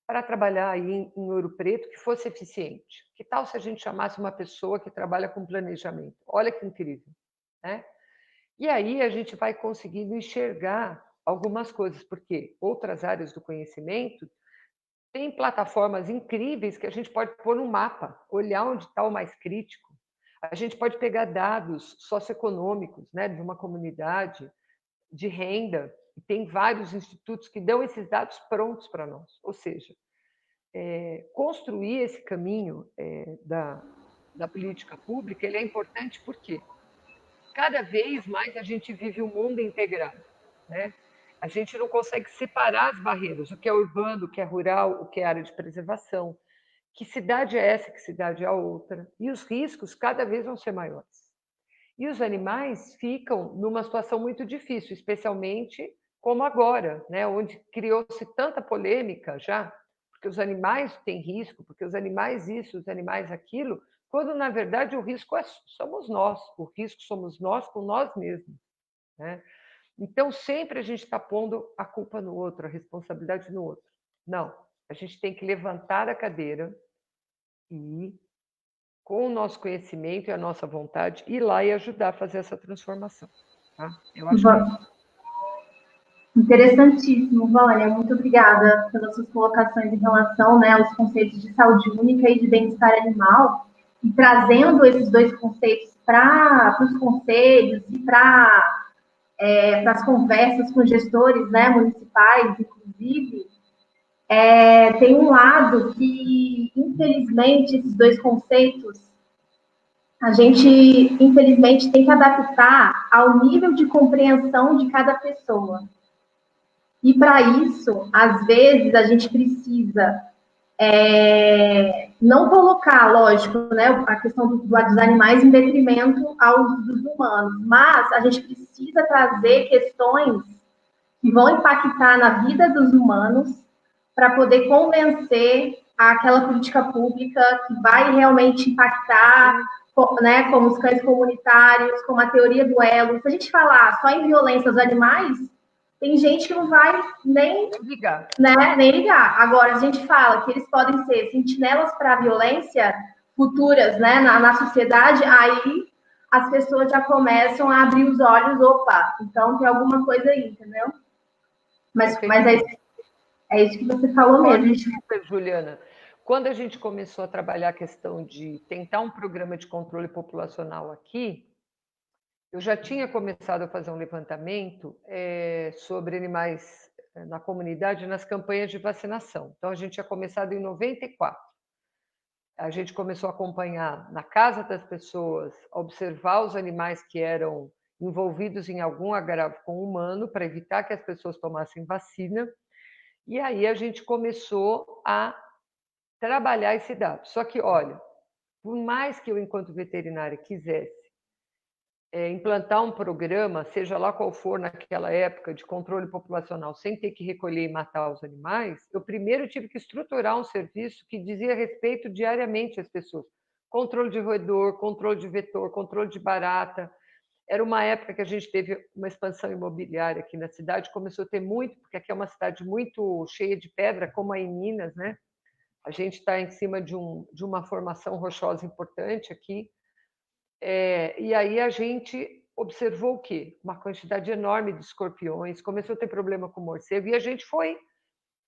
para trabalhar aí em Ouro Preto que fosse eficiente? Que tal se a gente chamasse uma pessoa que trabalha com planejamento? Olha que incrível, né? E aí a gente vai conseguindo enxergar algumas coisas, porque outras áreas do conhecimento têm plataformas incríveis que a gente pode pôr no mapa, olhar onde está o mais crítico. A gente pode pegar dados socioeconômicos, né, de uma comunidade, de renda, e tem vários institutos que dão esses dados prontos para nós. Ou seja, construir esse caminho da política pública ele é importante porque cada vez mais a gente vive um mundo integrado, né? A gente não consegue separar as barreiras, o que é urbano, o que é rural, o que é área de preservação. Que cidade é essa, que cidade é a outra. E os riscos cada vez vão ser maiores. E os animais ficam numa situação muito difícil, especialmente como agora, né? Onde criou-se tanta polêmica já, porque os animais têm risco, porque os animais isso, os animais aquilo, quando na verdade o risco somos nós, o risco somos nós com nós mesmos, né? Então sempre a gente está pondo a culpa no outro, a responsabilidade no outro. Não, a gente tem que levantar a cadeira e, com o nosso conhecimento e a nossa vontade, ir lá e ajudar a fazer essa transformação. Tá? Eu acho que é isso. Interessantíssimo, Vânia. Muito obrigada pelas suas colocações em relação, né, aos conceitos de saúde única e de bem-estar animal, e trazendo esses dois conceitos para os conselhos e para as conversas com gestores, né, municipais, inclusive. Tem um lado que, infelizmente, esses dois conceitos a gente, infelizmente, tem que adaptar ao nível de compreensão de cada pessoa. E para isso, às vezes, a gente precisa não colocar, lógico, né, a questão dos animais em detrimento dos humanos, mas a gente precisa trazer questões que vão impactar na vida dos humanos para poder convencer aquela política pública que vai realmente impactar, né, como os cães comunitários, como a teoria do elo. Se a gente falar só em violência aos animais, tem gente que não vai nem ligar. Né, nem ligar. Agora, a gente fala que eles podem ser sentinelas para a violência futuras, né, na sociedade, aí as pessoas já começam a abrir os olhos, opa, então tem alguma coisa aí, entendeu? Mas é isso que você falou mesmo. Super, Juliana. Quando a gente começou a trabalhar a questão de tentar um programa de controle populacional aqui, eu já tinha começado a fazer um levantamento sobre animais na comunidade nas campanhas de vacinação. Então, a gente tinha começado em 94. A gente começou a acompanhar na casa das pessoas, observar os animais que eram envolvidos em algum agravo com o humano, para evitar que as pessoas tomassem vacina. E aí a gente começou a trabalhar esse dado. Só que, olha, por mais que eu, enquanto veterinária, quisesse implantar um programa, seja lá qual for naquela época, de controle populacional, sem ter que recolher e matar os animais, eu primeiro tive que estruturar um serviço que dizia respeito diariamente às pessoas. Controle de roedor, controle de vetor, controle de barata. Era uma época que a gente teve uma expansão imobiliária aqui na cidade, começou a ter muito, porque aqui é uma cidade muito cheia de pedra, como aí em Minas, né? A gente está em cima de uma formação rochosa importante aqui. E aí a gente observou o quê? Uma quantidade enorme de escorpiões, começou a ter problema com morcego, e a gente foi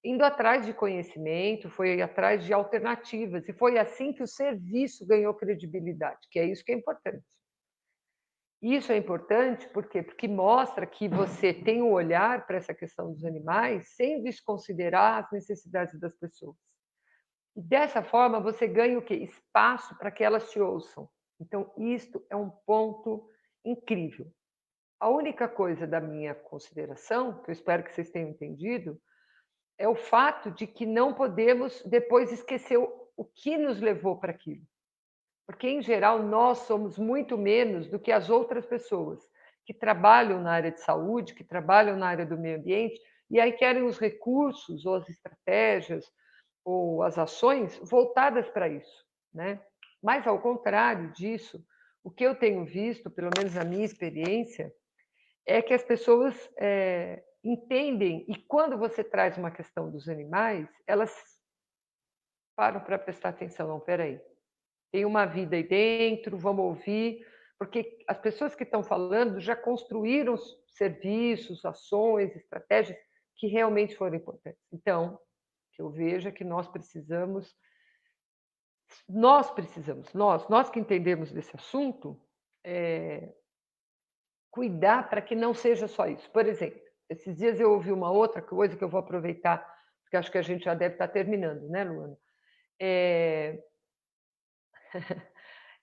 indo atrás de conhecimento, foi atrás de alternativas, e foi assim que o serviço ganhou credibilidade, que é isso que é importante. Isso é importante porque mostra que você tem um olhar para essa questão dos animais sem desconsiderar as necessidades das pessoas. E dessa forma você ganha o quê? Espaço para que elas te ouçam. Então, isto é um ponto incrível. A única coisa da minha consideração, que eu espero que vocês tenham entendido, é o fato de que não podemos depois esquecer o que nos levou para aquilo. Porque, em geral, nós somos muito menos do que as outras pessoas que trabalham na área de saúde, que trabalham na área do meio ambiente, e aí querem os recursos ou as estratégias ou as ações voltadas para isso, né? Mas, ao contrário disso, o que eu tenho visto, pelo menos na minha experiência, é que as pessoas entendem, e quando você traz uma questão dos animais, elas param para prestar atenção. Não, peraí, tem uma vida aí dentro, vamos ouvir, porque as pessoas que estão falando já construíram serviços, ações, estratégias que realmente foram importantes. Então, que eu vejo é que nós que entendemos desse assunto, cuidar para que não seja só isso. Por exemplo, esses dias eu ouvi uma outra coisa que eu vou aproveitar, porque acho que a gente já deve estar terminando, né, Luana?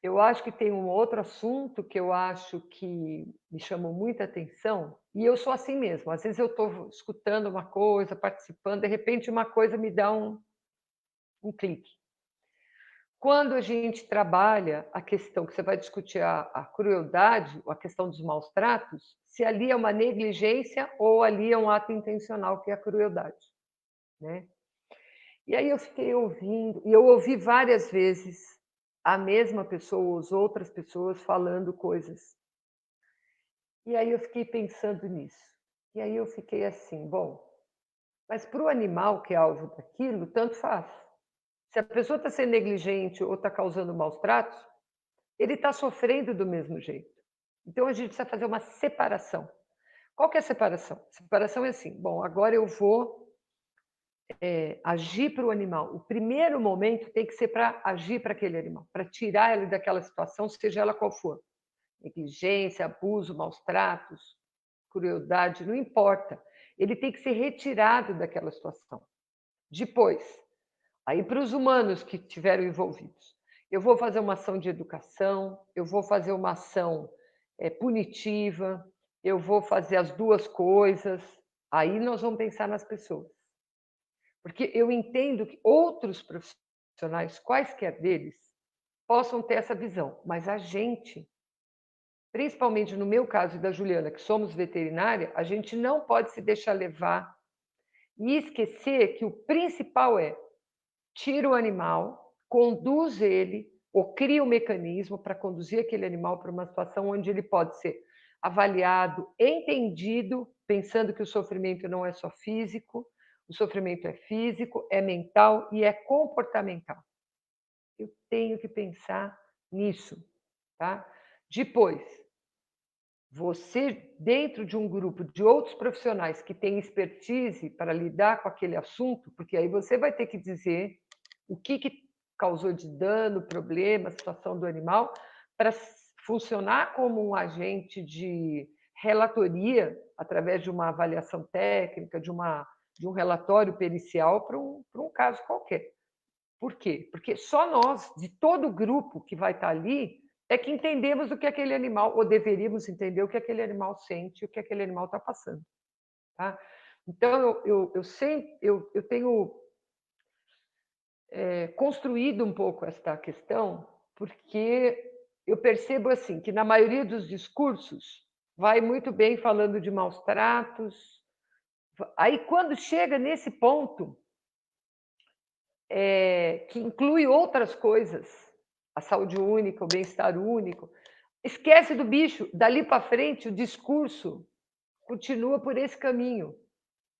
Eu acho que tem um outro assunto que eu acho que me chamou muita atenção, e eu sou assim mesmo. Às vezes eu estou escutando uma coisa, participando, de repente uma coisa me dá um clique. Quando a gente trabalha a questão que você vai discutir a crueldade, a questão dos maus tratos, se ali é uma negligência ou ali é um ato intencional, que é a crueldade, né? E aí eu fiquei ouvindo, e eu ouvi várias vezes a mesma pessoa, as outras pessoas falando coisas. E aí eu fiquei pensando nisso. E aí eu fiquei assim, bom, mas para o animal que é alvo daquilo, tanto faz. Se a pessoa está sendo negligente ou está causando maus tratos, ele está sofrendo do mesmo jeito. Então a gente precisa fazer uma separação. Qual que é a separação? A separação é assim, bom, agora eu vou agir para o animal. O primeiro momento tem que ser para agir para aquele animal, para tirar ele daquela situação, seja ela qual for. Negligência, abuso, maus tratos, crueldade, não importa. Ele tem que ser retirado daquela situação. Depois, aí para os humanos que estiveram envolvidos, eu vou fazer uma ação de educação, eu vou fazer uma ação punitiva, eu vou fazer as duas coisas. Aí nós vamos pensar nas pessoas. Porque eu entendo que outros profissionais, quaisquer deles, possam ter essa visão, mas a gente, principalmente no meu caso e da Juliana, que somos veterinária, a gente não pode se deixar levar e esquecer que o principal é tira o animal, conduz ele, ou cria um mecanismo para conduzir aquele animal para uma situação onde ele pode ser avaliado, entendido, pensando que o sofrimento não é só físico, o sofrimento é físico, é mental e é comportamental. Eu tenho que pensar nisso, tá? Depois, você, dentro de um grupo de outros profissionais que têm expertise para lidar com aquele assunto, porque aí você vai ter que dizer o que causou de dano, problema, situação do animal, para funcionar como um agente de relatoria, através de uma avaliação técnica, de um relatório pericial para um caso qualquer. Por quê? Porque só nós, de todo o grupo que vai estar ali, é que entendemos o que aquele animal, ou deveríamos entender o que aquele animal sente, o que aquele animal está passando. Tá? Então, eu tenho construído um pouco esta questão, porque eu percebo assim que na maioria dos discursos vai muito bem falando de maus tratos. Aí quando chega nesse ponto, que inclui outras coisas, a saúde única, o bem-estar único, esquece do bicho. Dali para frente o discurso continua por esse caminho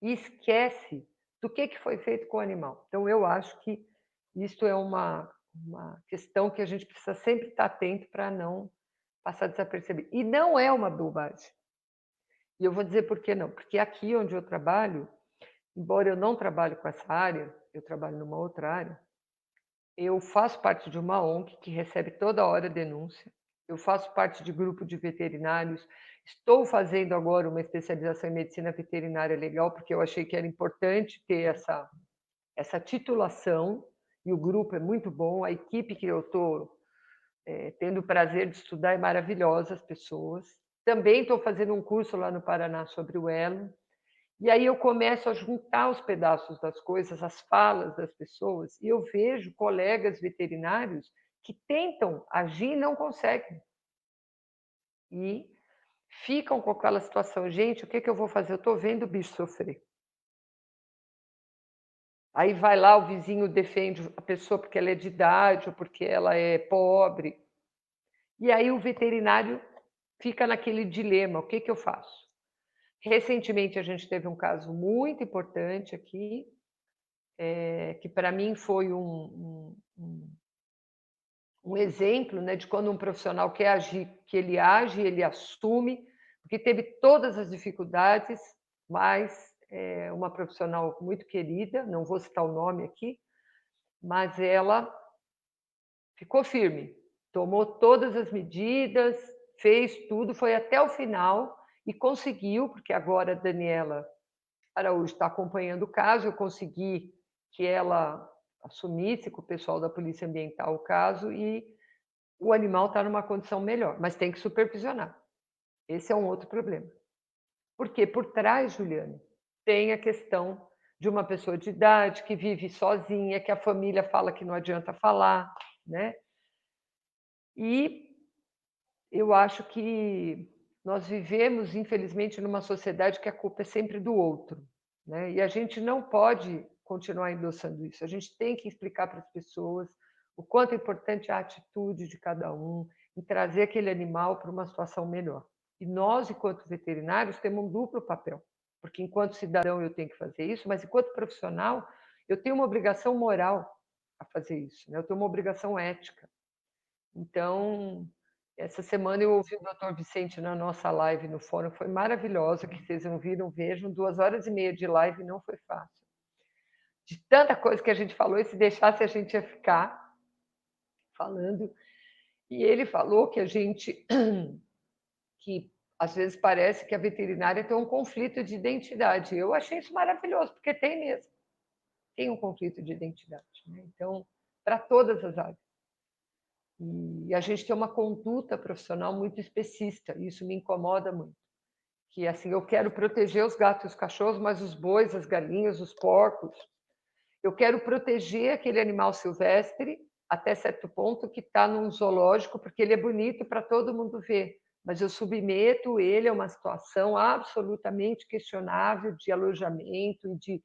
e esquece do que foi feito com o animal. Então eu acho que isto é uma questão que a gente precisa sempre estar atento para não passar desapercebido. E não é uma bobagem. E eu vou dizer por que não. Porque aqui onde eu trabalho, embora eu não trabalhe com essa área, eu trabalho numa outra área, eu faço parte de uma ONG que recebe toda hora denúncia. Eu faço parte de grupo de veterinários. Estou fazendo agora uma especialização em medicina veterinária legal, porque eu achei que era importante ter essa titulação, e o grupo é muito bom, a equipe que eu estou tendo o prazer de estudar é maravilhosa, as pessoas. Também estou fazendo um curso lá no Paraná sobre o elo, e aí eu começo a juntar os pedaços das coisas, as falas das pessoas, e eu vejo colegas veterinários que tentam agir e não conseguem. E ficam com aquela situação, gente, o que eu vou fazer? Eu estou vendo o bicho sofrer. Aí vai lá, o vizinho defende a pessoa porque ela é de idade ou porque ela é pobre. E aí o veterinário fica naquele dilema, o que eu faço? Recentemente a gente teve um caso muito importante aqui, que para mim foi um exemplo, né, de quando um profissional quer agir, que ele age, ele assume, porque teve todas as dificuldades, mas uma profissional muito querida, não vou citar o nome aqui, mas ela ficou firme, tomou todas as medidas, fez tudo, foi até o final e conseguiu, porque agora a Daniela Araújo está acompanhando o caso, eu consegui que ela assumisse com o pessoal da Polícia Ambiental o caso e o animal está numa condição melhor, mas tem que supervisionar. Esse é um outro problema. Porque por trás, Juliane, tem a questão de uma pessoa de idade que vive sozinha, que a família fala que não adianta falar, né? E eu acho que nós vivemos, infelizmente, numa sociedade que a culpa é sempre do outro, né? E a gente não pode continuar endossando isso. A gente tem que explicar para as pessoas o quanto é importante a atitude de cada um em trazer aquele animal para uma situação melhor. E nós, enquanto veterinários, temos um duplo papel, porque enquanto cidadão eu tenho que fazer isso, mas enquanto profissional eu tenho uma obrigação moral a fazer isso, né? Eu tenho uma obrigação ética. Então, essa semana eu ouvi o Dr. Vicente na nossa live no fórum, foi maravilhosa, que vocês não viram, vejam, 2 horas e meia de live não foi fácil. De tanta coisa que a gente falou, e se deixasse a gente ia ficar falando. E ele falou que a gente, que às vezes parece que a veterinária tem um conflito de identidade. Eu achei isso maravilhoso, porque tem mesmo. Tem um conflito de identidade, né? Então, para todas as áreas. E a gente tem uma conduta profissional muito especista, e isso me incomoda muito. Que assim, eu quero proteger os gatos e os cachorros, mas os bois, as galinhas, os porcos, eu quero proteger aquele animal silvestre até certo ponto que está num zoológico, porque ele é bonito para todo mundo ver, mas eu submeto ele a uma situação absolutamente questionável de alojamento e de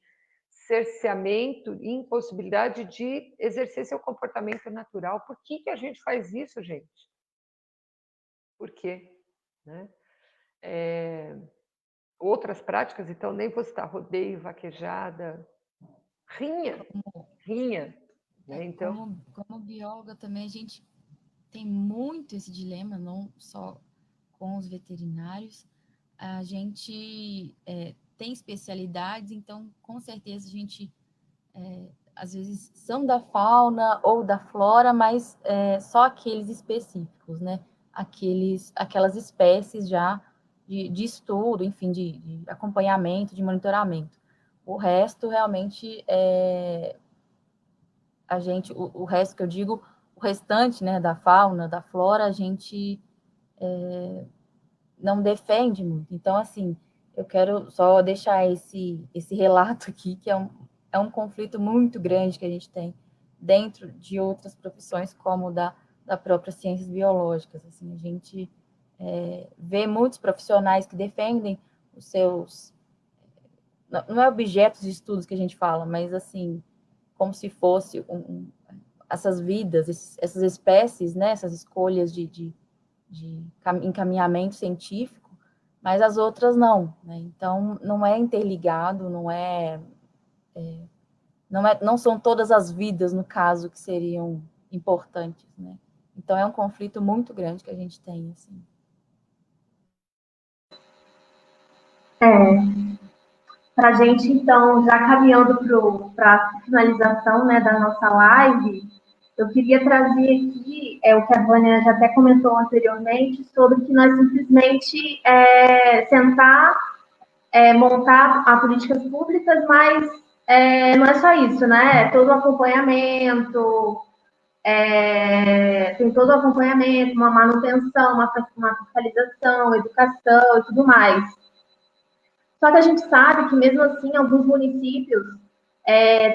cerceamento e impossibilidade de exercer seu comportamento natural. Por que a gente faz isso, gente? Por quê? Né? Outras práticas, então, nem vou citar rodeio, vaquejada, rinha. Né? Então... Como bióloga também, a gente tem muito esse dilema, não só com os veterinários. A gente tem especialidades, então, com certeza, a gente, às vezes, são da fauna ou da flora, mas só aqueles específicos, né? Aquelas espécies já de estudo, enfim, de acompanhamento, de monitoramento. O resto, realmente, a gente, o resto que eu digo, o restante, né, da fauna, da flora, a gente não defende muito. Então, assim, eu quero só deixar esse relato aqui, que é um conflito muito grande que a gente tem dentro de outras profissões, como da própria ciências biológicas. Assim, a gente vê muitos profissionais que defendem os seus... Não é objetos de estudos que a gente fala, mas, assim, como se fosse essas vidas, essas espécies, né, essas escolhas de encaminhamento científico, mas as outras não, né? Então, não é interligado, não são todas as vidas, no caso, que seriam importantes, né? Então, é um conflito muito grande que a gente tem, assim. Para a gente, então, já caminhando para a finalização, né, da nossa live, eu queria trazer aqui o que a Vânia já até comentou anteriormente, sobre que nós simplesmente sentar, montar as políticas públicas, mas não é só isso, né? É todo o acompanhamento, tem todo o acompanhamento, uma manutenção, uma fiscalização, educação e tudo mais. Só que a gente sabe que, mesmo assim, alguns municípios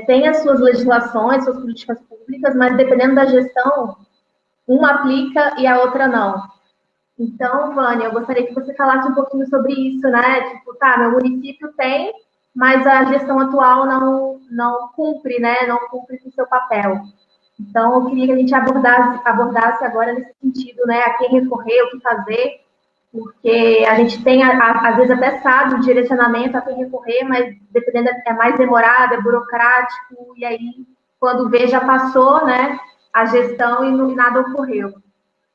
têm as suas legislações, suas políticas públicas, mas dependendo da gestão, uma aplica e a outra não. Então, Vânia, eu gostaria que você falasse um pouquinho sobre isso, né? Tipo, tá, meu município tem, mas a gestão atual não cumpre, né? Não cumpre com o seu papel. Então, eu queria que a gente abordasse agora nesse sentido, né? A quem recorrer, o que fazer, porque a gente tem, às vezes, até sabe o direcionamento a quem recorrer, mas dependendo, é mais demorado, é burocrático, e aí, quando vê, já passou, né, a gestão e nada ocorreu.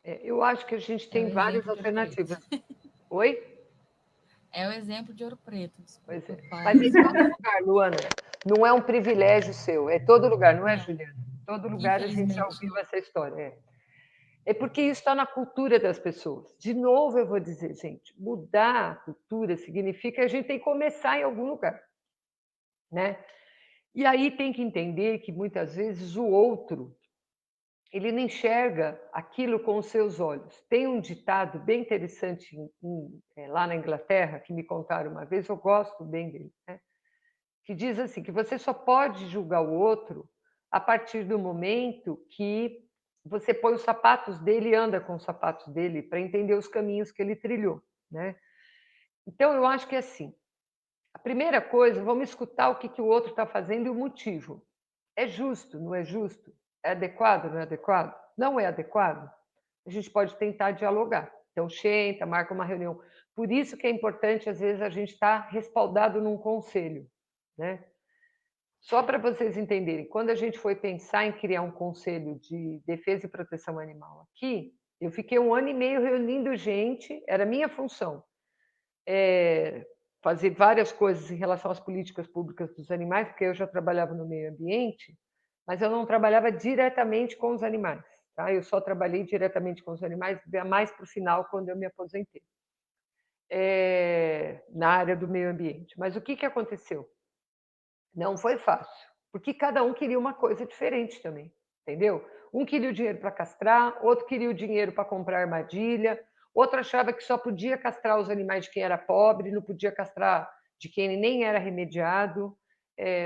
Eu acho que a gente tem várias alternativas. Oi? É o exemplo de Ouro Preto. Pois é. Mas em todo lugar, Luana, não é um privilégio seu, é todo lugar, não é, Juliana? Todo lugar a gente já ouviu essa história. É porque isso está na cultura das pessoas. De novo, eu vou dizer, gente, mudar a cultura significa que a gente tem que começar em algum lugar, né? E aí tem que entender que, muitas vezes, o outro, ele não enxerga aquilo com os seus olhos. Tem um ditado bem interessante lá na Inglaterra, que me contaram uma vez, eu gosto bem dele, né? Que diz assim, que você só pode julgar o outro a partir do momento que você põe os sapatos dele e anda com os sapatos dele para entender os caminhos que ele trilhou, né? Então, eu acho que, assim, a primeira coisa, vamos escutar o que o outro está fazendo e o motivo. É justo, não é justo? É adequado, não é adequado? Não é adequado? A gente pode tentar dialogar. Então, senta, marca uma reunião. Por isso que é importante, às vezes, a gente estar respaldado num conselho, né? Só para vocês entenderem, quando a gente foi pensar em criar um conselho de defesa e proteção animal aqui, eu fiquei 1 ano e meio reunindo gente, era minha função, fazer várias coisas em relação às políticas públicas dos animais, porque eu já trabalhava no meio ambiente, mas eu não trabalhava diretamente com os animais, tá? Eu só trabalhei diretamente com os animais mais para o final, quando eu me aposentei, na área do meio ambiente. Mas o que aconteceu? Não foi fácil, porque cada um queria uma coisa diferente também, entendeu? Um queria o dinheiro para castrar, outro queria o dinheiro para comprar armadilha, outro achava que só podia castrar os animais de quem era pobre, não podia castrar de quem nem era remediado,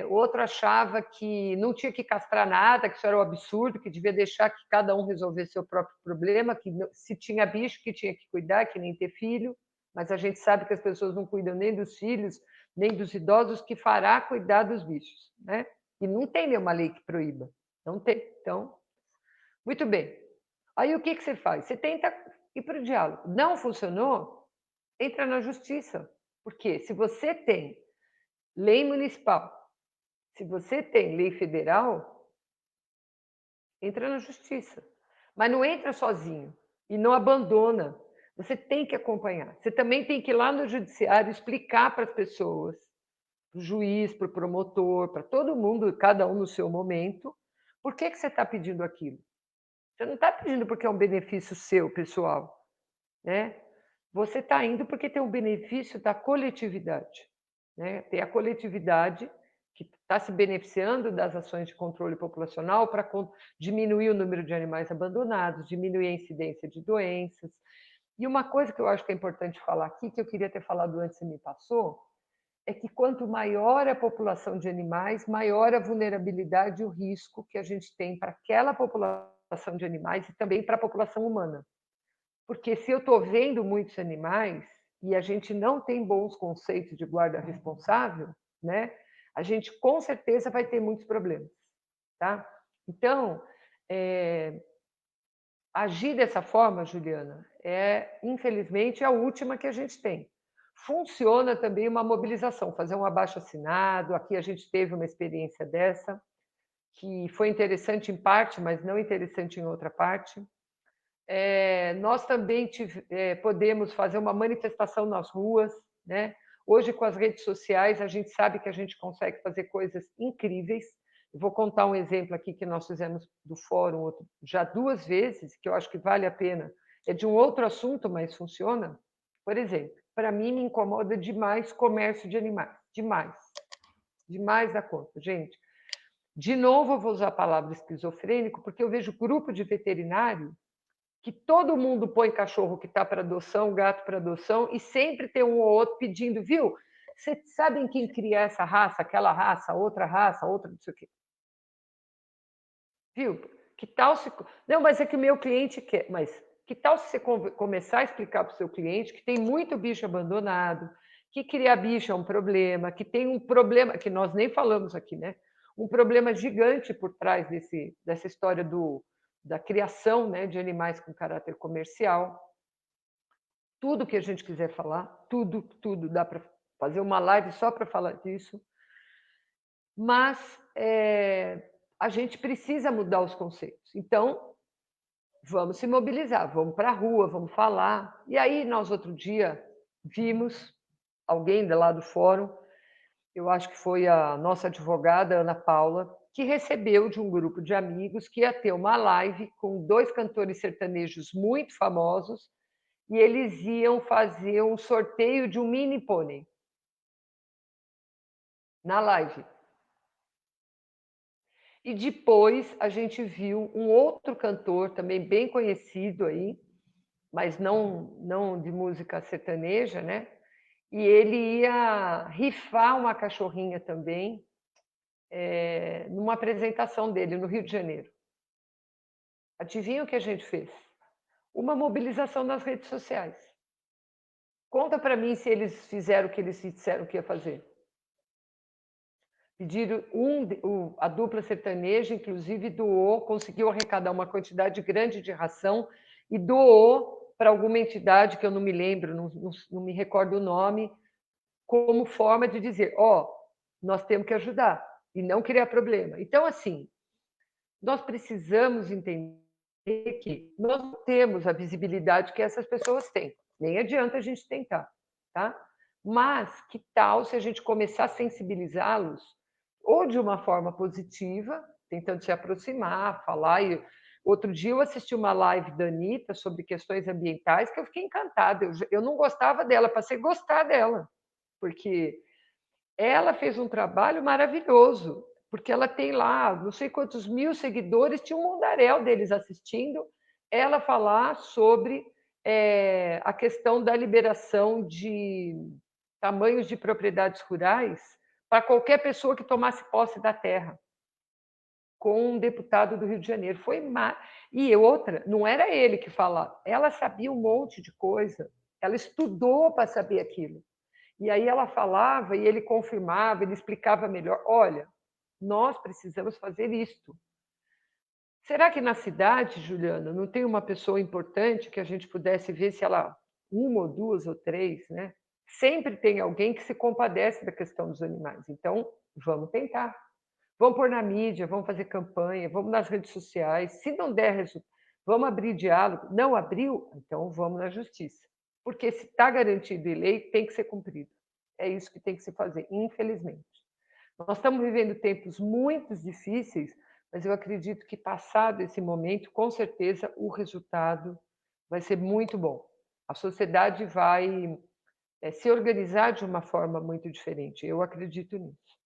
outro achava que não tinha que castrar nada, que isso era um absurdo, que devia deixar que cada um resolvesse seu próprio problema, que se tinha bicho que tinha que cuidar, que nem ter filho, mas a gente sabe que as pessoas não cuidam nem dos filhos, nem dos idosos, que fará cuidar dos bichos, né? E não tem nenhuma lei que proíba, não tem. Então, muito bem. Aí o que você faz? Você tenta ir para o diálogo. Não funcionou? Entra na justiça. Porque se você tem lei municipal, se você tem lei federal, entra na justiça. Mas não entra sozinho e não abandona. Você tem que acompanhar. Você também tem que ir lá no judiciário explicar para as pessoas, para o juiz, para o promotor, para todo mundo, cada um no seu momento, por que você está pedindo aquilo. Você não está pedindo porque é um benefício seu, pessoal, né? Você está indo porque tem um benefício da coletividade, né? Tem a coletividade que está se beneficiando das ações de controle populacional para diminuir o número de animais abandonados, diminuir a incidência de doenças. E uma coisa que eu acho que é importante falar aqui, que eu queria ter falado antes e me passou, é que quanto maior a população de animais, maior a vulnerabilidade e o risco que a gente tem para aquela população de animais e também para a população humana. Porque se eu estou vendo muitos animais e a gente não tem bons conceitos de guarda responsável, né, a gente com certeza vai ter muitos problemas. Tá? Então, agir dessa forma, Juliana, infelizmente, a última que a gente tem. Funciona também uma mobilização, fazer um abaixo-assinado. Aqui a gente teve uma experiência dessa, que foi interessante em parte, mas não interessante em outra parte. Nós também podemos fazer uma manifestação nas ruas, né? Hoje, com as redes sociais, a gente sabe que a gente consegue fazer coisas incríveis. Eu vou contar um exemplo aqui que nós fizemos do fórum já 2 vezes, que eu acho que vale a pena. É de um outro assunto, mas funciona. Por exemplo, para mim me incomoda demais comércio de animais. Demais. Demais da conta, gente. De novo, eu vou usar a palavra esquizofrênico, porque eu vejo grupo de veterinário que todo mundo põe cachorro que está para adoção, gato para adoção, e sempre tem um ou outro pedindo, viu? Vocês sabem quem cria essa raça, aquela raça, outra, não sei o quê. Viu? Que tal se... Não, mas é que o meu cliente quer. Mas que tal se você começar a explicar para o seu cliente que tem muito bicho abandonado, que criar bicho é um problema, que tem um problema, que nós nem falamos aqui, né? Um problema gigante por trás dessa história da criação, né, de animais com caráter comercial. Tudo que a gente quiser falar, tudo, dá para fazer uma live só para falar disso. Mas a gente precisa mudar os conceitos. Então, vamos se mobilizar, vamos para a rua, vamos falar. E aí, nós, outro dia, vimos alguém lá do fórum, eu acho que foi a nossa advogada, Ana Paula, que recebeu de um grupo de amigos que ia ter uma live com 2 cantores sertanejos muito famosos e eles iam fazer um sorteio de um mini pônei na live. E depois a gente viu um outro cantor, também bem conhecido aí, mas não de música sertaneja, né? E ele ia rifar uma cachorrinha também, numa apresentação dele no Rio de Janeiro. Adivinha o que a gente fez? Uma mobilização nas redes sociais. Conta para mim se eles fizeram o que eles disseram que ia fazer. Pediram a dupla sertaneja, inclusive conseguiu arrecadar uma quantidade grande de ração e doou para alguma entidade que eu não me lembro, não me recordo o nome, como forma de dizer, nós temos que ajudar e não criar problema. Então, assim, nós precisamos entender que nós não temos a visibilidade que essas pessoas têm. Nem adianta a gente tentar, tá? Mas que tal se a gente começar a sensibilizá-los ou de uma forma positiva, tentando se aproximar, falar. Outro dia eu assisti uma live da Anitta sobre questões ambientais que eu fiquei encantada. Eu não gostava dela, passei a gostar dela, porque ela fez um trabalho maravilhoso, porque ela tem lá não sei quantos mil seguidores, tinha um mundaréu deles assistindo, ela falar sobre a questão da liberação de tamanhos de propriedades rurais para qualquer pessoa que tomasse posse da terra, com um deputado do Rio de Janeiro. E outra, não era ele que falava, ela sabia um monte de coisa, ela estudou para saber aquilo. E aí ela falava e ele confirmava, ele explicava melhor. Olha, nós precisamos fazer isto. Será que na cidade, Juliana, não tem uma pessoa importante que a gente pudesse ver se ela, 1 ou 2 ou 3, né? Sempre tem alguém que se compadece da questão dos animais. Então, vamos tentar. Vamos pôr na mídia, vamos fazer campanha, vamos nas redes sociais. Se não der resultado, vamos abrir diálogo. Não abriu? Então vamos na justiça. Porque se está garantido em lei, tem que ser cumprido. É isso que tem que se fazer, infelizmente. Nós estamos vivendo tempos muito difíceis, mas eu acredito que, passado esse momento, com certeza o resultado vai ser muito bom. A sociedade vai se organizar de uma forma muito diferente. Eu acredito nisso.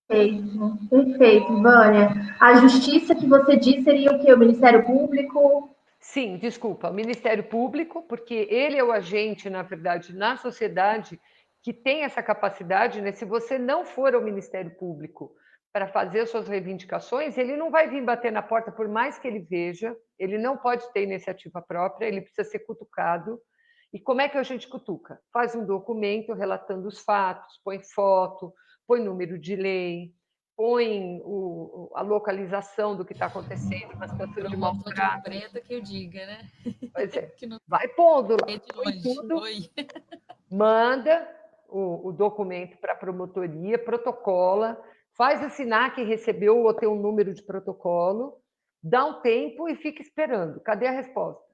Perfeito, Vânia. A justiça que você disse seria o quê? O Ministério Público? Sim, desculpa, o Ministério Público, porque ele é o agente, na verdade, na sociedade que tem essa capacidade, né? Se você não for ao Ministério Público para fazer as suas reivindicações, ele não vai vir bater na porta, por mais que ele veja, ele não pode ter iniciativa própria, ele precisa ser cutucado. E como é que a gente cutuca? Faz um documento relatando os fatos, põe foto, põe número de lei, põe a localização do que está acontecendo, uma situação de mau trato. Preta que eu diga, né? Pois é, vai pondo lá, põe tudo, Oi. manda o documento para a promotoria, protocola, faz assinar que recebeu ou tem um número de protocolo, dá um tempo e fica esperando. Cadê a resposta?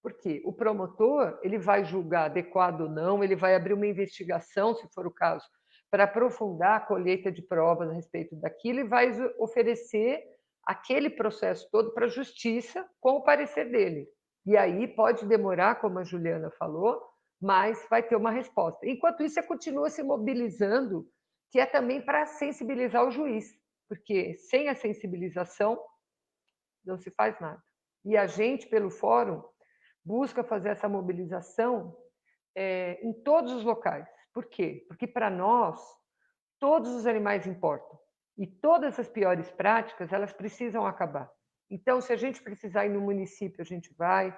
Porque o promotor ele vai julgar adequado ou não, ele vai abrir uma investigação, se for o caso, para aprofundar a colheita de provas a respeito daquilo e vai oferecer aquele processo todo para a justiça com o parecer dele. E aí pode demorar, como a Juliana falou, mas vai ter uma resposta. Enquanto isso, você continua se mobilizando, que é também para sensibilizar o juiz, porque sem a sensibilização não se faz nada. E a gente, pelo fórum, busca fazer essa mobilização em todos os locais. Por quê? Porque para nós, todos os animais importam. E todas as piores práticas, elas precisam acabar. Então, se a gente precisar ir no município, a gente vai.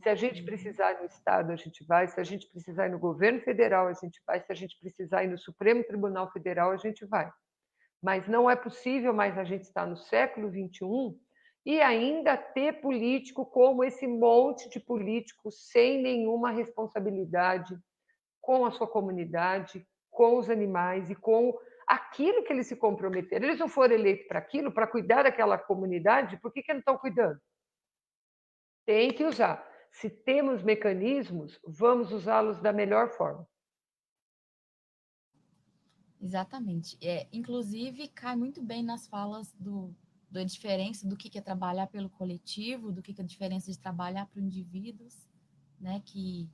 Se a gente precisar ir no Estado, a gente vai. Se a gente precisar ir no governo federal, a gente vai. Se a gente precisar ir no Supremo Tribunal Federal, a gente vai. Mas não é possível mais a gente estar no século XXI e ainda ter político como esse monte de políticos sem nenhuma responsabilidade com a sua comunidade, com os animais e com aquilo que eles se comprometeram. Eles não foram eleitos para aquilo, para cuidar daquela comunidade, por que não estão cuidando? Tem que usar. Se temos mecanismos, vamos usá-los da melhor forma. Exatamente. Inclusive, cai muito bem nas falas da diferença do que é trabalhar pelo coletivo, do que é a diferença de trabalhar para indivíduos, né, que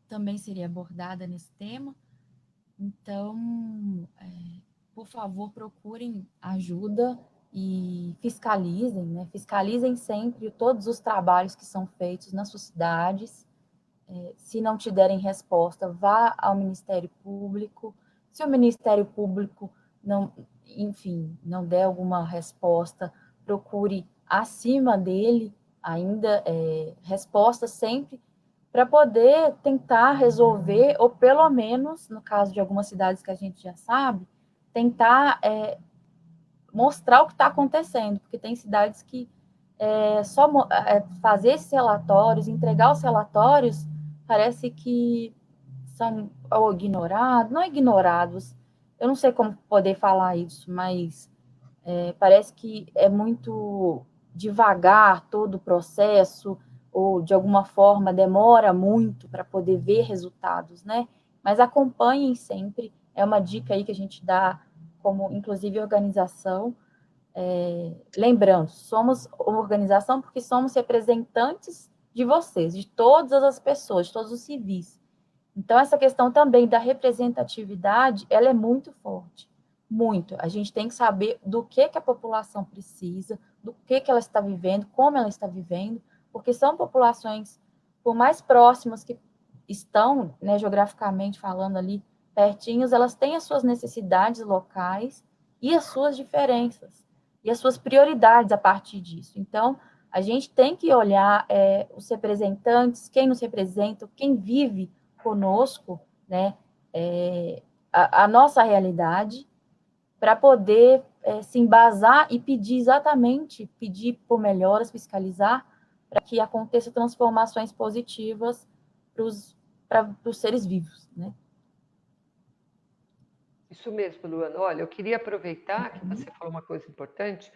também seria abordada nesse tema. Então, por favor, procurem ajuda e fiscalizem, né? Fiscalizem sempre todos os trabalhos que são feitos nas suas cidades. Se não te derem resposta, vá ao Ministério Público. Se o Ministério Público não, enfim, não der alguma resposta, procure acima dele ainda resposta sempre para poder tentar resolver, ou pelo menos, no caso de algumas cidades que a gente já sabe, tentar mostrar o que está acontecendo, porque tem cidades que só fazer esses relatórios, entregar os relatórios, parece que são ou ignorados, não ignorados, eu não sei como poder falar isso, mas parece que é muito devagar todo o processo, ou de alguma forma demora muito para poder ver resultados, né? Mas acompanhem sempre, é uma dica aí que a gente dá como, inclusive, organização. Lembrando, somos uma organização porque somos representantes de vocês, de todas as pessoas, de todos os civis. Então, essa questão também da representatividade, ela é muito forte, muito. A gente tem que saber do que a população precisa, do que ela está vivendo, como ela está vivendo, porque são populações, por mais próximas que estão, né, geograficamente falando ali, pertinhos, elas têm as suas necessidades locais e as suas diferenças, e as suas prioridades a partir disso. Então, a gente tem que olhar os representantes, quem nos representa, quem vive conosco, né, a nossa realidade, para poder se embasar e pedir por melhoras, fiscalizar, para que aconteçam transformações positivas para os seres vivos, né? Isso mesmo, Luana. Olha, eu queria aproveitar que você falou uma coisa importante.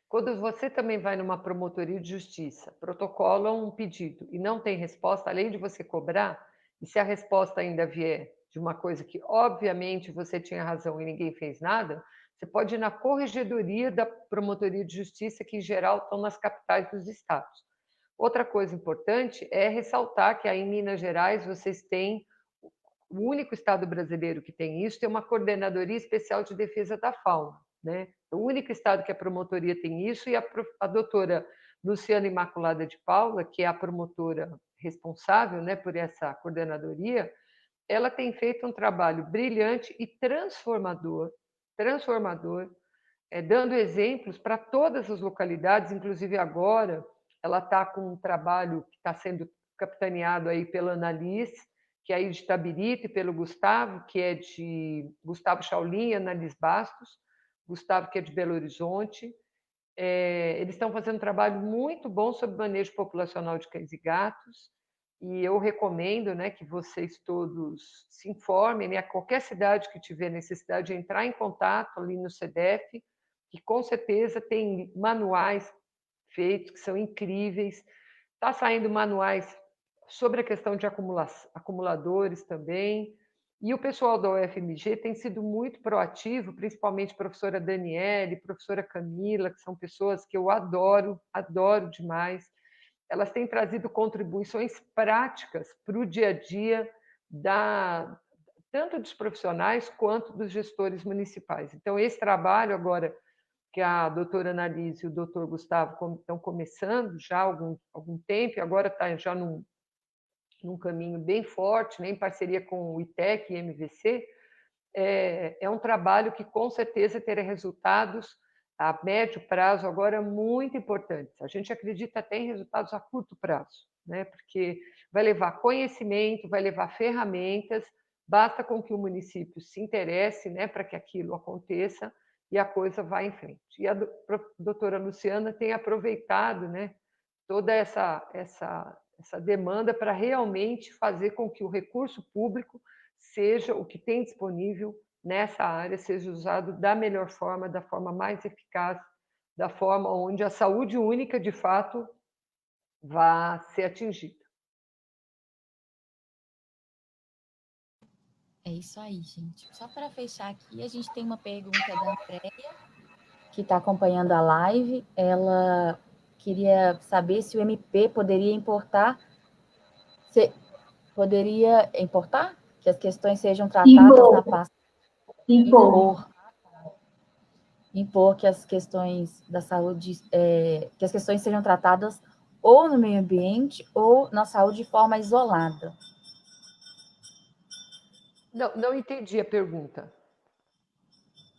Quando você também vai numa promotoria de justiça, protocola um pedido e não tem resposta, além de você cobrar, e se a resposta ainda vier de uma coisa que, obviamente, você tinha razão e ninguém fez nada, você pode ir na corregedoria da promotoria de justiça, que em geral estão nas capitais dos estados. Outra coisa importante é ressaltar que aí em Minas Gerais vocês têm o único estado brasileiro que tem isso, tem uma coordenadoria especial de defesa da fauna, né? O único estado que a promotoria tem isso, e a doutora Luciana Imaculada de Paula, que é a promotora responsável, né, por essa coordenadoria, ela tem feito um trabalho brilhante e transformador, dando exemplos para todas as localidades, inclusive agora ela está com um trabalho que está sendo capitaneado aí pela Annalise, que é aí de Itabirito, e pelo Gustavo, que é de Gustavo Chaulin e Annalise Bastos, Gustavo, que é de Belo Horizonte. Eles estão fazendo um trabalho muito bom sobre manejo populacional de cães e gatos, e eu recomendo, né, que vocês todos se informem, né, a qualquer cidade que tiver necessidade de entrar em contato ali no CDF, que com certeza tem manuais feitos que são incríveis. Está saindo manuais sobre a questão de acumuladores também. E o pessoal da UFMG tem sido muito proativo, principalmente a professora Daniele, professora Camila, que são pessoas que eu adoro, adoro demais. Elas têm trazido contribuições práticas para o dia a dia tanto dos profissionais quanto dos gestores municipais. Então, esse trabalho agora que a doutora Annalise e o doutor Gustavo estão começando já há algum tempo, e agora está já num caminho bem forte, né, em parceria com o ITEC e MVC, é um trabalho que com certeza terá resultados a médio prazo agora muito importantes. A gente acredita até em resultados a curto prazo, né, porque vai levar conhecimento, vai levar ferramentas, basta com que o município se interesse, né, para que aquilo aconteça e a coisa vá em frente. E a doutora Luciana tem aproveitado, né, toda essa demanda para realmente fazer com que o recurso público seja o que tem disponível nessa área, seja usado da melhor forma, da forma mais eficaz, da forma onde a saúde única, de fato, vá ser atingida. É isso aí, gente. Só para fechar aqui, a gente tem uma pergunta da Andréia, que está acompanhando a live. Ela queria saber se o MP poderia importar que as questões sejam tratadas na pasta. Impor que as questões da saúde, que as questões sejam tratadas ou no meio ambiente ou na saúde de forma isolada. Não entendi a pergunta.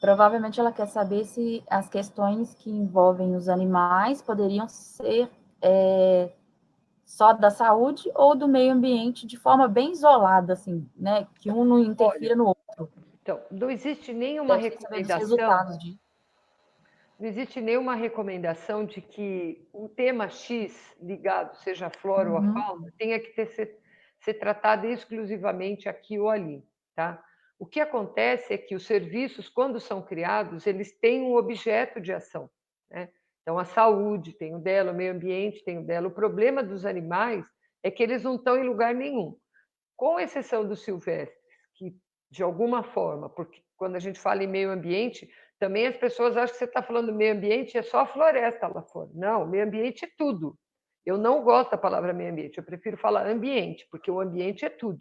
Provavelmente ela quer saber se as questões que envolvem os animais poderiam ser só da saúde ou do meio ambiente de forma bem isolada, assim, né? Que um não interfira no outro. Então, não existe nenhuma recomendação. Não existe nenhuma recomendação de que um tema X ligado, seja a flora ou a fauna, tenha que ser tratado exclusivamente aqui ou ali, tá? O que acontece é que os serviços, quando são criados, eles têm um objeto de ação, né? Então, a saúde tem o dela, o meio ambiente tem o dela. O problema dos animais é que eles não estão em lugar nenhum, com exceção dos silvestres, que, de alguma forma, porque quando a gente fala em meio ambiente, também as pessoas acham que você está falando do meio ambiente e é só a floresta lá fora. Não, meio ambiente é tudo. Eu não gosto da palavra meio ambiente, eu prefiro falar ambiente, porque o ambiente é tudo.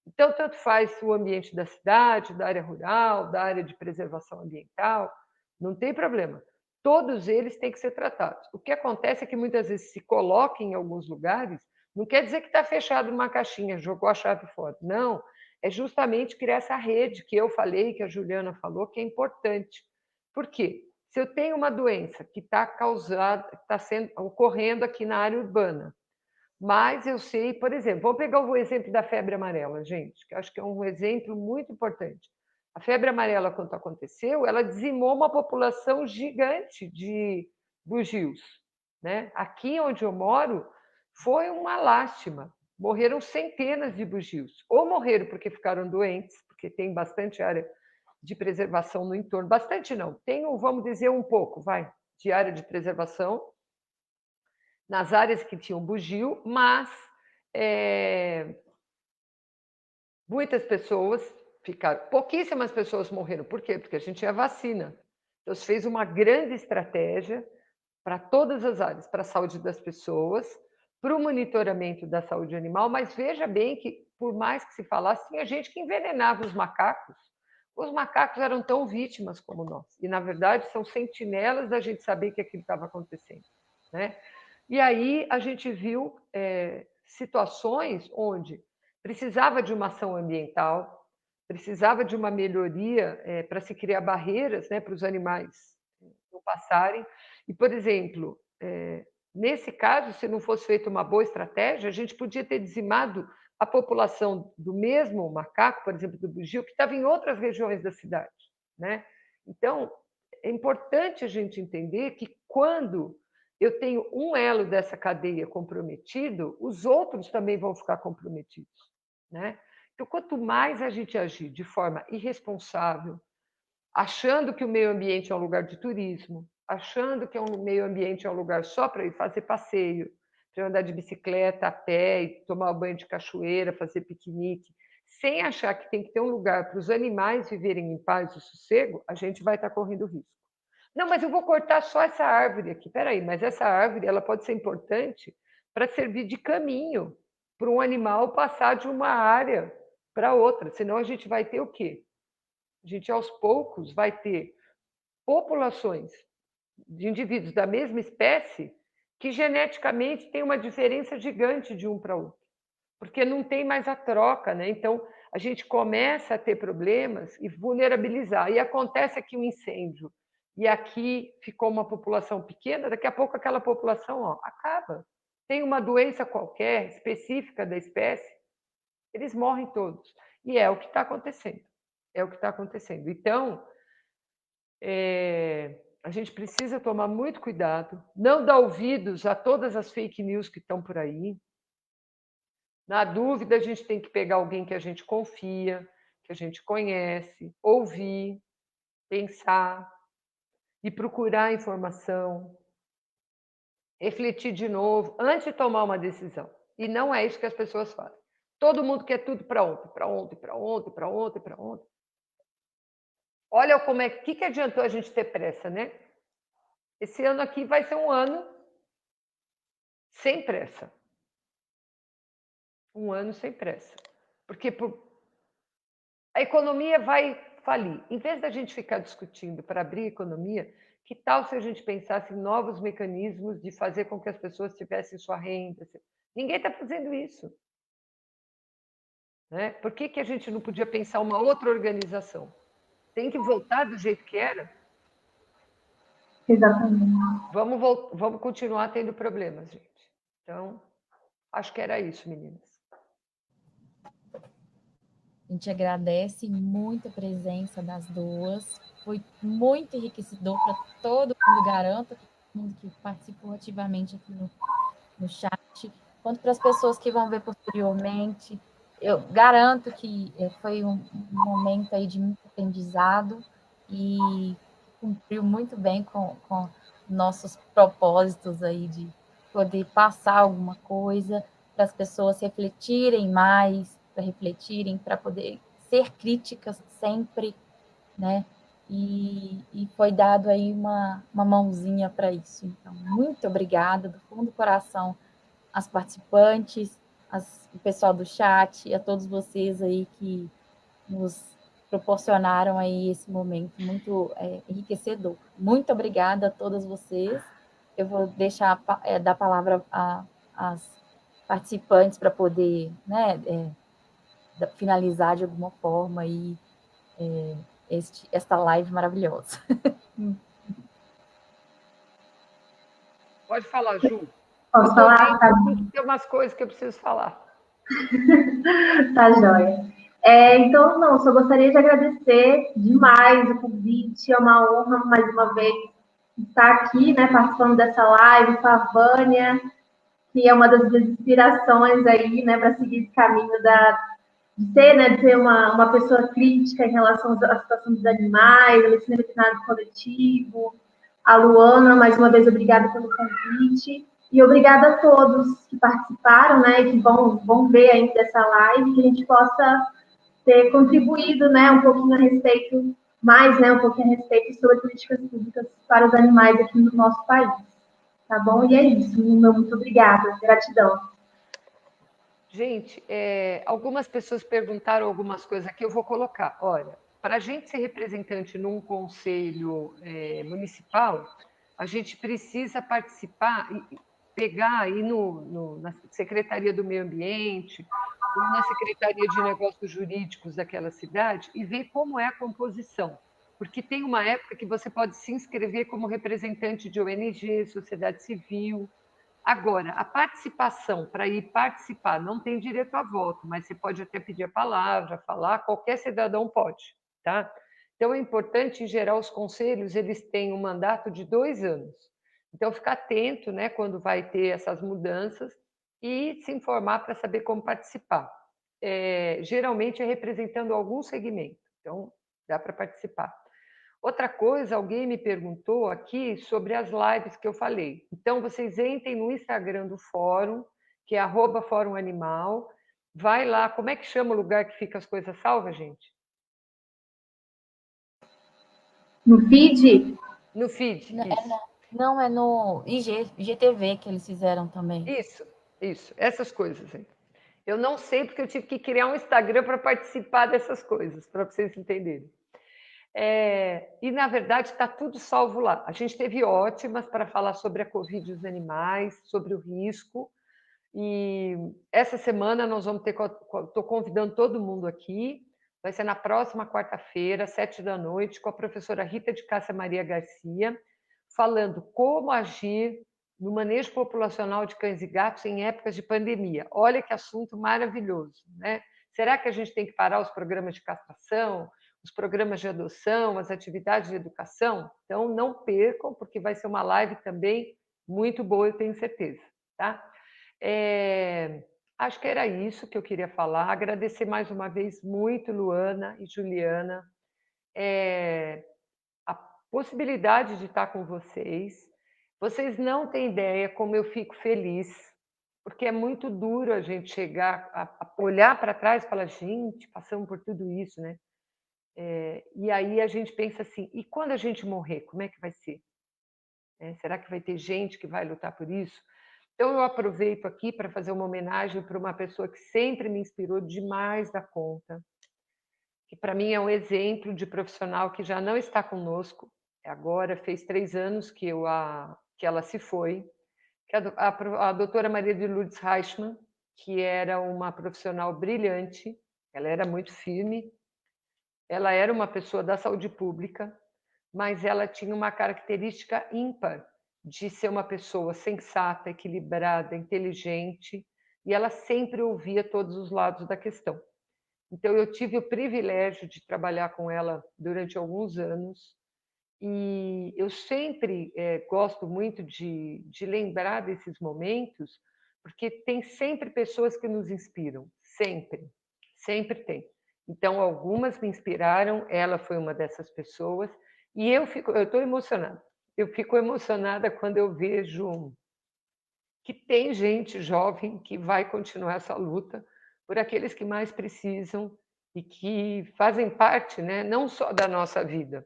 Então, tanto faz o ambiente da cidade, da área rural, da área de preservação ambiental, não tem problema. Todos eles têm que ser tratados. O que acontece é que muitas vezes se coloca em alguns lugares, não quer dizer que está fechado numa caixinha, jogou a chave fora. Não, é justamente criar essa rede que eu falei, que a Juliana falou, que é importante. Por quê? Se eu tenho uma doença que está ocorrendo aqui na área urbana, mas eu sei, por exemplo, vamos pegar o exemplo da febre amarela, gente, que eu acho que é um exemplo muito importante. A febre amarela, quando aconteceu, ela dizimou uma população gigante de bugios, né? Aqui onde eu moro, foi uma lástima. Morreram centenas de bugios. Ou morreram porque ficaram doentes, porque tem bastante área de preservação no entorno. Bastante não, tem, vamos dizer, um pouco, de área de preservação nas áreas que tinham bugio, mas muitas pessoas ficaram, pouquíssimas pessoas morreram. Por quê? Porque a gente tinha vacina. Então, se fez uma grande estratégia para todas as áreas, para a saúde das pessoas, para o monitoramento da saúde animal, mas veja bem que, por mais que se falasse, tinha gente que envenenava os macacos. Os macacos eram tão vítimas como nós. E, na verdade, são sentinelas da gente saber que aquilo estava acontecendo, né? E aí a gente viu situações onde precisava de uma ação ambiental, precisava de uma melhoria para se criar barreiras, né, para os animais não passarem. E, por exemplo, nesse caso, se não fosse feita uma boa estratégia, a gente podia ter dizimado a população do mesmo macaco, por exemplo, do bugio, que estava em outras regiões da cidade, né? Então, é importante a gente entender que quando eu tenho um elo dessa cadeia comprometido, os outros também vão ficar comprometidos, né? Então, quanto mais a gente agir de forma irresponsável, achando que o meio ambiente é um lugar de turismo, achando que o meio ambiente é um lugar só para ir fazer passeio, para andar de bicicleta, a pé, e tomar um banho de cachoeira, fazer piquenique, sem achar que tem que ter um lugar para os animais viverem em paz e sossego, a gente vai estar correndo risco. Não, mas eu vou cortar só essa árvore aqui. Peraí, mas essa árvore ela pode ser importante para servir de caminho para um animal passar de uma área para outra. Senão a gente vai ter o quê? A gente, aos poucos, vai ter populações de indivíduos da mesma espécie que geneticamente tem uma diferença gigante de um para outro, porque não tem mais a troca, né? Então, a gente começa a ter problemas e vulnerabilizar. E acontece aqui um incêndio, e aqui ficou uma população pequena, daqui a pouco aquela população acaba. Tem uma doença qualquer, específica da espécie, eles morrem todos. E é o que está acontecendo. É o que está acontecendo. Então, a gente precisa tomar muito cuidado, não dar ouvidos a todas as fake news que estão por aí. Na dúvida, a gente tem que pegar alguém que a gente confia, que a gente conhece, ouvir, pensar e procurar informação, refletir de novo antes de tomar uma decisão. E não é isso que as pessoas fazem. Todo mundo quer tudo para ontem, para ontem, para ontem, para ontem, para ontem. Olha como é que adiantou a gente ter pressa, né? Esse ano aqui vai ser um ano sem pressa. Um ano sem pressa. Porque a economia vai falir. Em vez da gente ficar discutindo para abrir a economia, que tal se a gente pensasse em novos mecanismos de fazer com que as pessoas tivessem sua renda? Ninguém está fazendo isso. Né? Por que a gente não podia pensar uma outra organização? Tem que voltar do jeito que era? Exatamente. Vamos continuar tendo problemas, gente. Então, acho que era isso, meninas. A gente agradece muito a presença das duas. Foi muito enriquecedor para todo mundo, garanto, todo mundo que participou ativamente aqui no chat, quanto para as pessoas que vão ver posteriormente. Eu garanto que foi um momento aí de muito aprendizado e cumpriu muito bem com nossos propósitos aí de poder passar alguma coisa para as pessoas refletirem mais, para refletirem, para poder ser críticas sempre, né? E foi dado aí uma mãozinha para isso. Então, muito obrigada, do fundo do coração, às participantes, o pessoal do chat e a todos vocês aí que nos proporcionaram aí esse momento muito enriquecedor. Muito obrigada a todas vocês. Eu vou deixar dar a palavra às participantes para poder, né, finalizar de alguma forma aí esta live maravilhosa. Pode falar, Ju. Posso falar? Tem umas coisas que eu preciso falar. Tá joia. Então, não, só gostaria de agradecer demais o convite. É uma honra, mais uma vez, estar aqui, né, participando dessa live com a Vânia, que é uma das minhas inspirações aí, né, para seguir esse caminho de ser uma pessoa crítica em relação à situação dos animais, ao ensino veterinário coletivo. A Luana, mais uma vez, obrigada pelo convite. E obrigada a todos que participaram, né, e que vão ver ainda essa live, que a gente possa ter contribuído, né, um pouquinho a respeito, um pouquinho a respeito sobre políticas públicas para os animais aqui no nosso país. Tá bom? E é isso. Muito obrigada. Gratidão. Gente, algumas pessoas perguntaram algumas coisas aqui, eu vou colocar. Olha, para a gente ser representante num conselho municipal, a gente precisa participar e pegar aí na Secretaria do Meio Ambiente ou na Secretaria de Negócios Jurídicos daquela cidade e ver como é a composição. Porque tem uma época que você pode se inscrever como representante de ONG, sociedade civil. Agora, a participação, para ir participar, não tem direito a voto, mas você pode até pedir a palavra, falar, qualquer cidadão pode, tá? Então, é importante, em geral, os conselhos, eles têm um mandato de 2 anos. Então, ficar atento, né, quando vai ter essas mudanças e se informar para saber como participar. Geralmente é representando algum segmento, então dá para participar. Outra coisa, alguém me perguntou aqui sobre as lives que eu falei. Então, vocês entrem no Instagram do Fórum, que é @Fórum Animal. Vai lá, como é que chama o lugar que fica as coisas salvas, gente? No feed? No feed, isso. Não, é no IGTV que eles fizeram também. Isso, essas coisas aí. Eu não sei porque eu tive que criar um Instagram para participar dessas coisas, para vocês entenderem. E, na verdade, está tudo salvo lá. A gente teve ótimas para falar sobre a Covid dos animais, sobre o risco. E essa semana nós vamos ter... Estou convidando todo mundo aqui. Vai ser na próxima quarta-feira, 19h, com a professora Rita de Cássia Maria Garcia, falando como agir no manejo populacional de cães e gatos em épocas de pandemia. Olha que assunto maravilhoso, né? Será que a gente tem que parar os programas de castração, os programas de adoção, as atividades de educação? Então, não percam, porque vai ser uma live também muito boa, eu tenho certeza, tá? Acho que era isso que eu queria falar. Agradecer mais uma vez muito, Luana e Juliana, a possibilidade de estar com vocês. Vocês não têm ideia como eu fico feliz, porque é muito duro a gente chegar a olhar para trás e falar, gente, passamos por tudo isso, né? E aí a gente pensa assim, e quando a gente morrer, como é que vai ser? Será que vai ter gente que vai lutar por isso? Então, eu aproveito aqui para fazer uma homenagem para uma pessoa que sempre me inspirou demais da conta, que para mim é um exemplo de profissional que já não está conosco, agora fez 3 anos que ela se foi, que é a doutora Maria de Lourdes Reichmann, que era uma profissional brilhante, ela era muito firme, ela era uma pessoa da saúde pública, mas ela tinha uma característica ímpar de ser uma pessoa sensata, equilibrada, inteligente, e ela sempre ouvia todos os lados da questão. Então, eu tive o privilégio de trabalhar com ela durante alguns anos, e eu sempre gosto muito de lembrar desses momentos, porque tem sempre pessoas que nos inspiram, sempre tem. Então, algumas me inspiraram, ela foi uma dessas pessoas, e eu estou emocionada. Eu fico emocionada quando eu vejo que tem gente jovem que vai continuar essa luta por aqueles que mais precisam e que fazem parte, né, não só da nossa vida,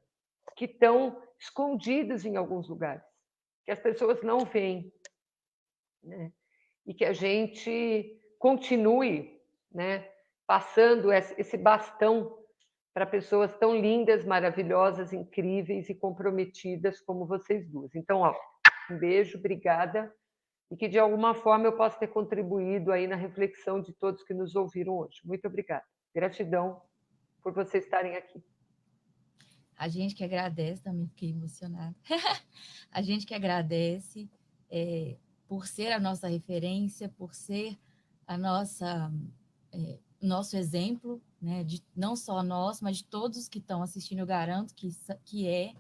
que estão escondidos em alguns lugares, que as pessoas não veem, né? E que a gente continue, né, passando esse bastão para pessoas tão lindas, maravilhosas, incríveis e comprometidas como vocês duas. Então, um beijo, obrigada, e que de alguma forma eu possa ter contribuído aí na reflexão de todos que nos ouviram hoje. Muito obrigada. Gratidão por vocês estarem aqui. A gente que agradece, também fiquei emocionada. A gente que agradece por ser a nossa referência, por ser a nosso exemplo, né? Não só nós, mas de todos que estão assistindo, eu garanto que é.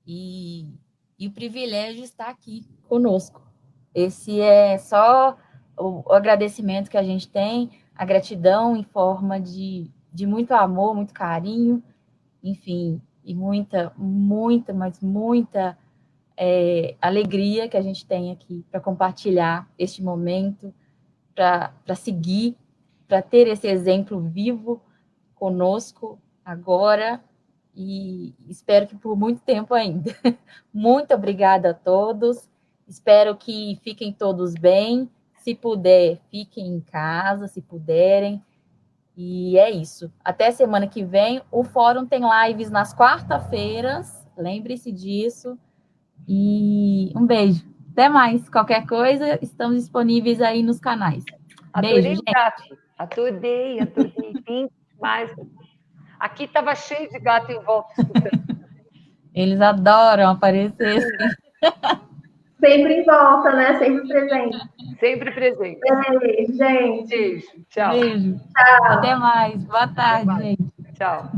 E o privilégio está aqui conosco. Esse é só o agradecimento que a gente tem, a gratidão em forma de muito amor, muito carinho, enfim, e muita alegria que a gente tem aqui para compartilhar este momento, para seguir, para ter esse exemplo vivo conosco agora e espero que por muito tempo ainda. Muito obrigada a todos, espero que fiquem todos bem, se puder, fiquem em casa, se puderem. E é isso. Até semana que vem. O Fórum tem lives nas quarta-feiras. Lembre-se disso. E um beijo. Até mais. Qualquer coisa, estamos disponíveis aí nos canais. Beijo, gente. Adorei. Vim mais. Aqui estava cheio de gato em volta escutando. Eles adoram aparecer. Sempre em volta, né? Sempre presente. Sempre presente. Beijo, gente. Beijo. Tchau. Beijo. Tchau. Até mais. Boa tarde, gente. Tchau.